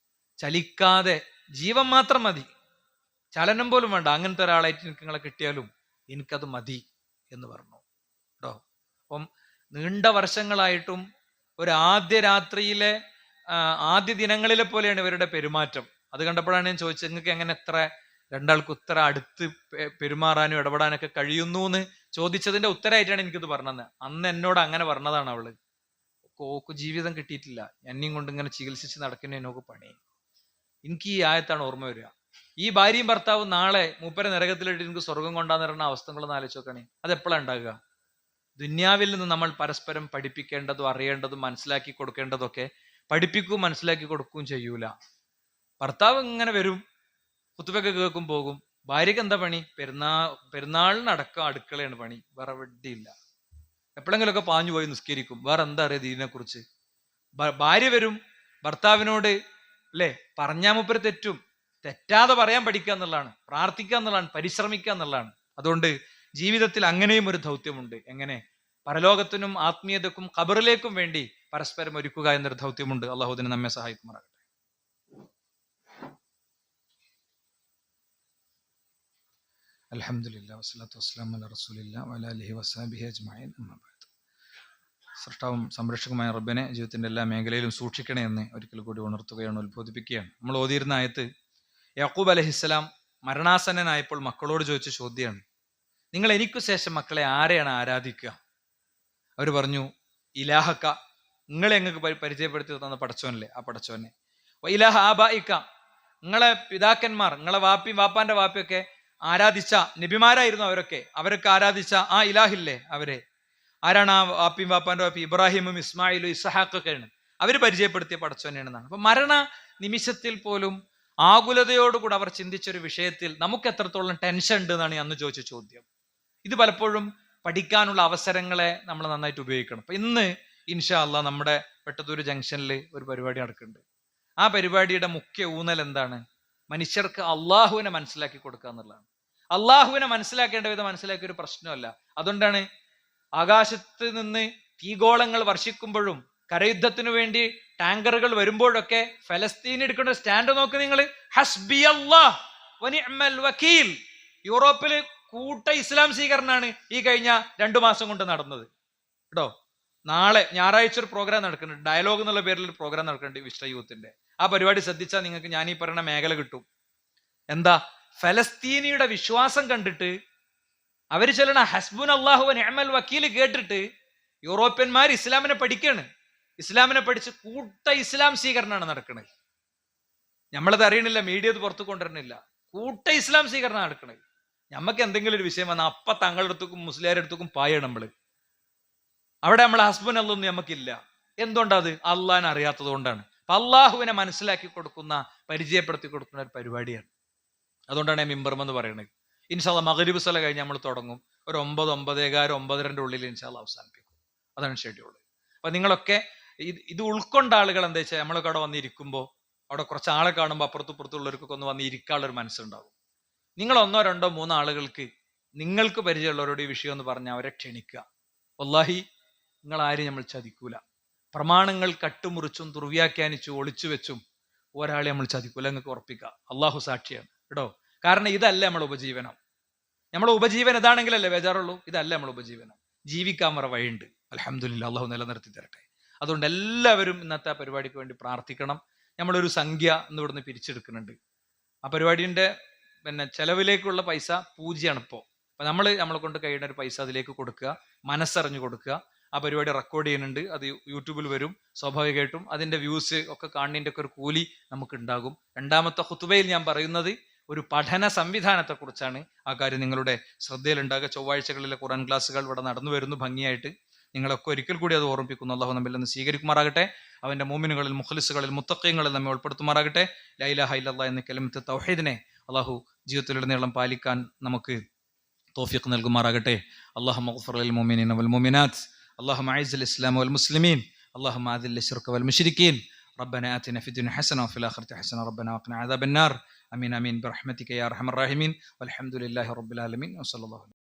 ചലിക്കാതെ ജീവൻ മാത്രം മതി, ചലനം പോലും വേണ്ട, അങ്ങനത്തെ ഒരാളായിട്ട് എനിക്ക് നിങ്ങളെ കിട്ടിയാലും എനിക്കത് മതി എന്ന് പറഞ്ഞു കേട്ടോ. അപ്പം നീണ്ട വർഷങ്ങളായിട്ടും ഒരു ആദ്യ രാത്രിയിലെ ആദ്യ ദിനങ്ങളിലെ പോലെയാണ് ഇവരുടെ പെരുമാറ്റം. അത് കണ്ടപ്പോഴാണ് ഞാൻ ചോദിച്ചത്, നിങ്ങൾക്ക് എങ്ങനെ എത്ര രണ്ടാൾക്ക് ഉത്തര അടുത്ത് പെരുമാറാനും ഇടപെടാനൊക്കെ കഴിയുന്നു എന്ന് ചോദിച്ചതിന്റെ ഉത്തരമായിട്ടാണ് എനിക്കിത് പറഞ്ഞത്. അന്ന് എന്നോട് അങ്ങനെ പറഞ്ഞതാണ് അവള്. ഓക്ക് ജീവിതം കിട്ടിയിട്ടില്ല, എന്നെയും കൊണ്ട് ഇങ്ങനെ ചികിത്സിച്ച് നടക്കുന്ന എന്നോക്ക് പണി. എനിക്ക് ഈ ആയത്താണ് ഓർമ്മ വരിക. ഈ ഭാര്യയും ഭർത്താവും നാളെ മൂപ്പരെ നരകത്തിലിട്ട് എനിക്ക് സ്വർഗം കൊണ്ടാന്ന് പറയുന്ന അവസ്ഥകളൊന്ന് ആലോചിച്ച് നോക്കണേ. അതെപ്പോഴാണ് ഉണ്ടാകുക? ദുന്യാവിൽ നിന്ന് നമ്മൾ പരസ്പരം പഠിപ്പിക്കേണ്ടതും അറിയേണ്ടതും മനസ്സിലാക്കി കൊടുക്കേണ്ടതൊക്കെ പഠിപ്പിക്കുകയും മനസ്സിലാക്കി കൊടുക്കുകയും ചെയ്യൂല. ഭർത്താവ് ഇങ്ങനെ വരും, കുത്തുബൊക്കെ കേൾക്കും, പോകും. ഭാര്യക്ക് എന്താ പണി? പെരുന്നാളിനടക്കം അടുക്കളയാണ് പണി, വേറെ വെടിയില്ല. എപ്പോഴെങ്കിലുമൊക്കെ പാഞ്ഞു പോയി നിസ്കരിക്കും, വേറെ എന്താ അറിയാം ദീനിനെ കുറിച്ച്. ഭാര്യ വരും, ഭർത്താവിനോട് അല്ലേ പറഞ്ഞാ മൂപ്പര് തെറ്റും, തെറ്റാതെ പറയാൻ പഠിക്കുക എന്നുള്ളതാണ്, പ്രാർത്ഥിക്കുക എന്നുള്ളതാണ്, പരിശ്രമിക്കുക എന്നുള്ളതാണ്. അതുകൊണ്ട് ജീവിതത്തിൽ അങ്ങനെയും ഒരു ദൗത്യമുണ്ട്. എങ്ങനെ? പരലോകത്തിനും ആത്മീയതക്കും ഖബറിലേക്കും വേണ്ടി പരസ്പരം ഒരുക്കുക എന്നൊരു ദൗത്യമുണ്ട്. അള്ളാഹു അതിന് നമ്മെ സഹായിക്കുമാറാകട്ടെ. അൽഹംദുലില്ലാഹി വസ്സലാത്തു വസ്സലാമു അലാ റസൂലില്ലാഹി വഅലാ ആലിഹി വസഹ്ബിഹി അജ്മഈൻ. അമ്മാ ബഅദ്. സൃഷ്ടാവും സംരക്ഷകമായ റബ്ബിനെ ജീവിതത്തിന്റെ എല്ലാ മേഖലയിലും സൂക്ഷിക്കണേ എന്ന് ഒരിക്കൽ കൂടി ഉണർത്തുകയാണ്, ഉത്ബോധിപ്പിക്കുകയാണ്. നമ്മൾ ഓതിയിരുന്ന ആയത്ത് യാക്കൂബ് അലൈഹിസ്സലാം മരണാസന്നനായപ്പോൾ മക്കളോട് ചോദിച്ച ചോദ്യമാണ്, നിങ്ങൾ എനിക്കു ശേഷം മക്കളെ ആരെയാണ് ആരാധിക്കുക? അവർ പറഞ്ഞു, ഇലാഹക്ക, നിങ്ങളെ ഞങ്ങൾക്ക് പരിചയപ്പെടുത്തി തന്ന പടച്ചോനല്ലേ, ആ പടച്ചോനെ. ഇലാഹ ആബായിക്ക, നിങ്ങളെ പിതാക്കന്മാർ, നിങ്ങളെ വാപ്പാന്റെ വാപ്പിയൊക്കെ ആരാധിച്ച നബിമാരായിരുന്നു അവരൊക്കെ ആരാധിച്ച ആ ഇലാഹില്ലേ, അവരെ ആരാണ്? ആ വാപ്പിയും വാപ്പാന്റെ വാപ്പി ഇബ്രാഹിമും ഇസ്മായിലും ഇസ്ഹാഖൊക്കെയാണ്, അവർ പരിചയപ്പെടുത്തിയ പടച്ചോനെയാണെന്നാണ്. അപ്പൊ മരണ നിമിഷത്തിൽ പോലും ആകുലതയോടുകൂടെ അവർ ചിന്തിച്ചൊരു വിഷയത്തിൽ നമുക്ക് എത്രത്തോളം ടെൻഷൻ ഉണ്ട് എന്നാണ് അന്ന് ചോദിച്ച ചോദ്യം. ഇത് പലപ്പോഴും പഠിക്കാനുള്ള അവസരങ്ങളെ നമ്മൾ നന്നായിട്ട് ഉപയോഗിക്കണം. അപ്പൊ ഇന്ന് ഇൻഷാ അള്ളാഹ് നമ്മുടെ വെട്ടത്തൂർ ജംഗ്ഷനിൽ ഒരു പരിപാടി നടക്കുന്നുണ്ട്. ആ പരിപാടിയുടെ മുഖ്യ ഊന്നൽ എന്താണ്? മനുഷ്യർക്ക് അള്ളാഹുവിനെ മനസ്സിലാക്കി കൊടുക്കുക എന്നുള്ളതാണ്. അള്ളാഹുവിനെ മനസ്സിലാക്കേണ്ട വിധം മനസ്സിലാക്കിയ ഒരു പ്രശ്നമല്ല. അതുകൊണ്ടാണ് ആകാശത്ത് നിന്ന് തീഗോളങ്ങൾ വർഷിക്കുമ്പോഴും കരയുദ്ധത്തിനു വേണ്ടി ടാങ്കറുകൾ വരുമ്പോഴൊക്കെ ഫലസ്തീൻ എടുക്കേണ്ട സ്റ്റാൻഡ് നോക്ക് നിങ്ങൾ. ഹസ്ബി അല്ലാഹ് വനിഅ്മൽ വകീൽ. യൂറോപ്പില് കൂട്ട ഇസ്ലാം സ്വീകരണമാണ് ഈ കഴിഞ്ഞ 2 മാസം കൊണ്ട് നടന്നത് കേട്ടോ. നാളെ ഞായറാഴ്ച ഒരു പ്രോഗ്രാം നടക്കുന്നുണ്ട്, ഡയലോഗ് എന്നുള്ള പേരിൽ ഒരു പ്രോഗ്രാം നടക്കുന്നുണ്ട് വിശ്വ യൂത്തിന്റെ. ആ പരിപാടി ശ്രദ്ധിച്ചാൽ നിങ്ങൾക്ക് ഞാൻ ഈ പറയുന്ന മേഖല കിട്ടും. എന്താ? ഫലസ്തീനിയുടെ വിശ്വാസം കണ്ടിട്ട് അവര് ചെല്ലണ ഹസ്ബുൻ അല്ലാഹു വനിഅ്മൽ വക്കീൽ കേട്ടിട്ട് യൂറോപ്യന്മാർ ഇസ്ലാമിനെ പഠിക്കാണ്. ഇസ്ലാമിനെ പഠിച്ച് കൂട്ട ഇസ്ലാം സ്വീകരണമാണ് നടക്കുന്നത്. നമ്മളത് അറിയണില്ല, മീഡിയ അത് പുറത്തു കൊണ്ടുവരണില്ല. കൂട്ട ഇസ്ലാം സ്വീകരണം നടക്കണത്. നമുക്ക് എന്തെങ്കിലും ഒരു വിഷയം വന്നാൽ അപ്പ തങ്ങളുടെ അടുത്തേക്കും മുസ്ലിയാരുടെ അടുത്തേക്കും പായാണ് നമ്മള്. അവിടെ നമ്മൾ ഹസ്ബൻ അല്ലൊന്നും നമുക്കില്ല. എന്തുകൊണ്ടത്? അള്ളാഹിനെ അറിയാത്തത് കൊണ്ടാണ്. അപ്പൊ അള്ളാഹുവിനെ മനസ്സിലാക്കി കൊടുക്കുന്ന, പരിചയപ്പെടുത്തി കൊടുക്കുന്ന ഒരു പരിപാടിയാണ്. അതുകൊണ്ടാണ് ഞാൻ മിമ്പർമെന്ന് പറയുന്നത്. ഇൻഷാ അല്ലാഹ് മഗ്രിബ് സ്വല കഴിഞ്ഞ് നമ്മൾ തുടങ്ങും. ഒരു 9, 9:15, 9:30 ഉള്ളിൽ ഇൻഷാ അല്ലാഹ് അവസാനിപ്പിക്കും. അതാണ് ഷെഡ്യൂൾ. അപ്പൊ നിങ്ങളൊക്കെ ഇത് ഉൾക്കൊണ്ട ആളുകൾ എന്താ വെച്ചാൽ നമ്മളൊക്കെ അവിടെ വന്നിരിക്കുമ്പോൾ അവിടെ കുറച്ച് ആളെ കാണുമ്പോൾ അപ്പുറത്തുള്ളവർക്കൊക്കെ ഒന്ന് വന്ന് ഇരിക്കാനുള്ള ഒരു മനസ്സുണ്ടാവും. നിങ്ങൾ 1, 2, 3 ആളുകൾക്ക് നിങ്ങൾക്ക് പരിചയമുള്ളവരോട് ഈ വിഷയം എന്ന് പറഞ്ഞാൽ അവരെ ക്ഷണിക്കുക. വല്ലാഹി നിങ്ങൾ ആരും നമ്മൾ ചതിക്കൂല. പ്രമാണങ്ങൾ കട്ടുമുറിച്ചും ദുർവ്യാഖ്യാനിച്ചും ഒളിച്ചു വെച്ചും ഒരാളെ നമ്മൾ ചതിക്കൂല, നിങ്ങൾക്ക് ഉറപ്പിക്കുക. അള്ളാഹു സാക്ഷിയാണ് കേട്ടോ. കാരണം ഇതല്ല നമ്മളെ ഉപജീവനം. നമ്മളെ ഉപജീവനം ഇതാണെങ്കിലല്ലേ ബേജാറുള്ളൂ. ഇതല്ല നമ്മളെ ഉപജീവനം. ജീവിക്കാൻ വേറെ വഴിയുണ്ട്. അൽഹംദുലില്ലാഹ്, അള്ളാഹു നിലനിർത്തി തരട്ടെ. അതുകൊണ്ട് എല്ലാവരും ഇന്നത്തെ ആ പരിപാടിക്ക് വേണ്ടി പ്രാർത്ഥിക്കണം. നമ്മളൊരു സംഖ്യ ഇവിടുന്ന് പിരിച്ചെടുക്കുന്നുണ്ട്. ആ പരിപാടിന്റെ ചെലവിലേക്കുള്ള പൈസ പൂജ്യമാണ് ഇപ്പോൾ. അപ്പൊ നമ്മളെ കൊണ്ട് കഴിയുന്ന ഒരു പൈസ അതിലേക്ക് കൊടുക്കുക, മനസ്സറിഞ്ഞു കൊടുക്കുക. ആ പരിപാടി റെക്കോർഡ് ചെയ്യുന്നുണ്ട്. അത് യൂട്യൂബിൽ വരും. സ്വാഭാവികമായിട്ടും അതിൻ്റെ വ്യൂസ് ഒക്കെ കാണുന്നതിൻ്റെ ഒക്കെ ഒരു കൂലി നമുക്ക് ഉണ്ടാകും. രണ്ടാമത്തെ ഖുതുബയിൽ ഞാൻ പറയുന്നത് ഒരു പഠന സംവിധാനത്തെക്കുറിച്ചാണ്. ആ കാര്യം നിങ്ങളുടെ ശ്രദ്ധയിലുണ്ടാകുക. ചൊവ്വാഴ്ചകളിലെ ഖുർആൻ ക്ലാസ്സുകൾ ഇവിടെ നടന്നു വരുന്നു ഭംഗിയായിട്ട്. നിങ്ങളൊക്കെ ഒരിക്കൽ കൂടി അത് ഓർമ്മിപ്പിക്കുന്നു. അള്ളാഹു നമ്മിൽ നിന്ന് സ്വീകരിക്കുമാറാകട്ടെ. അവൻ്റെ മോമിനുകളിൽ, മുഖ്ലിസുകളിൽ, മുത്തഖീങ്ങളിൽ നമ്മെ ഉൾപ്പെടുത്തുമാറാകട്ടെ. ലാ ഇലാഹ ഇല്ലല്ലാഹ് എന്ന കലിമത്ത് തൗഹീദിനെ അള്ളാഹു ജീവിതത്തിലുടനീളം പാലിക്കാൻ നമുക്ക് തൗഫീഖ് നൽകുമാറാകട്ടെ. അല്ലാഹുമ്മ ഗ്ഫിർ ലിൽ മുഅ്മിനീന വൽ മുഅ്മിനാത്ത്. അല്ലാഹുമ്മ അഇസ്ൽ ഇസ്ലാമ വൽ മുസ്ലിമീൻ. അല്ലാഹുമ്മ അദിൽ ശിർക വൽ മുശ്രിക്കീൻ. ربنا آتنا في الدنيا حسنة وفي الآخرة حسنة ربنا وقنا عذاب النار. آمين آمين برحمتك يا أرحم الراحمين والحمد لله رب العالمين وصلى الله عليه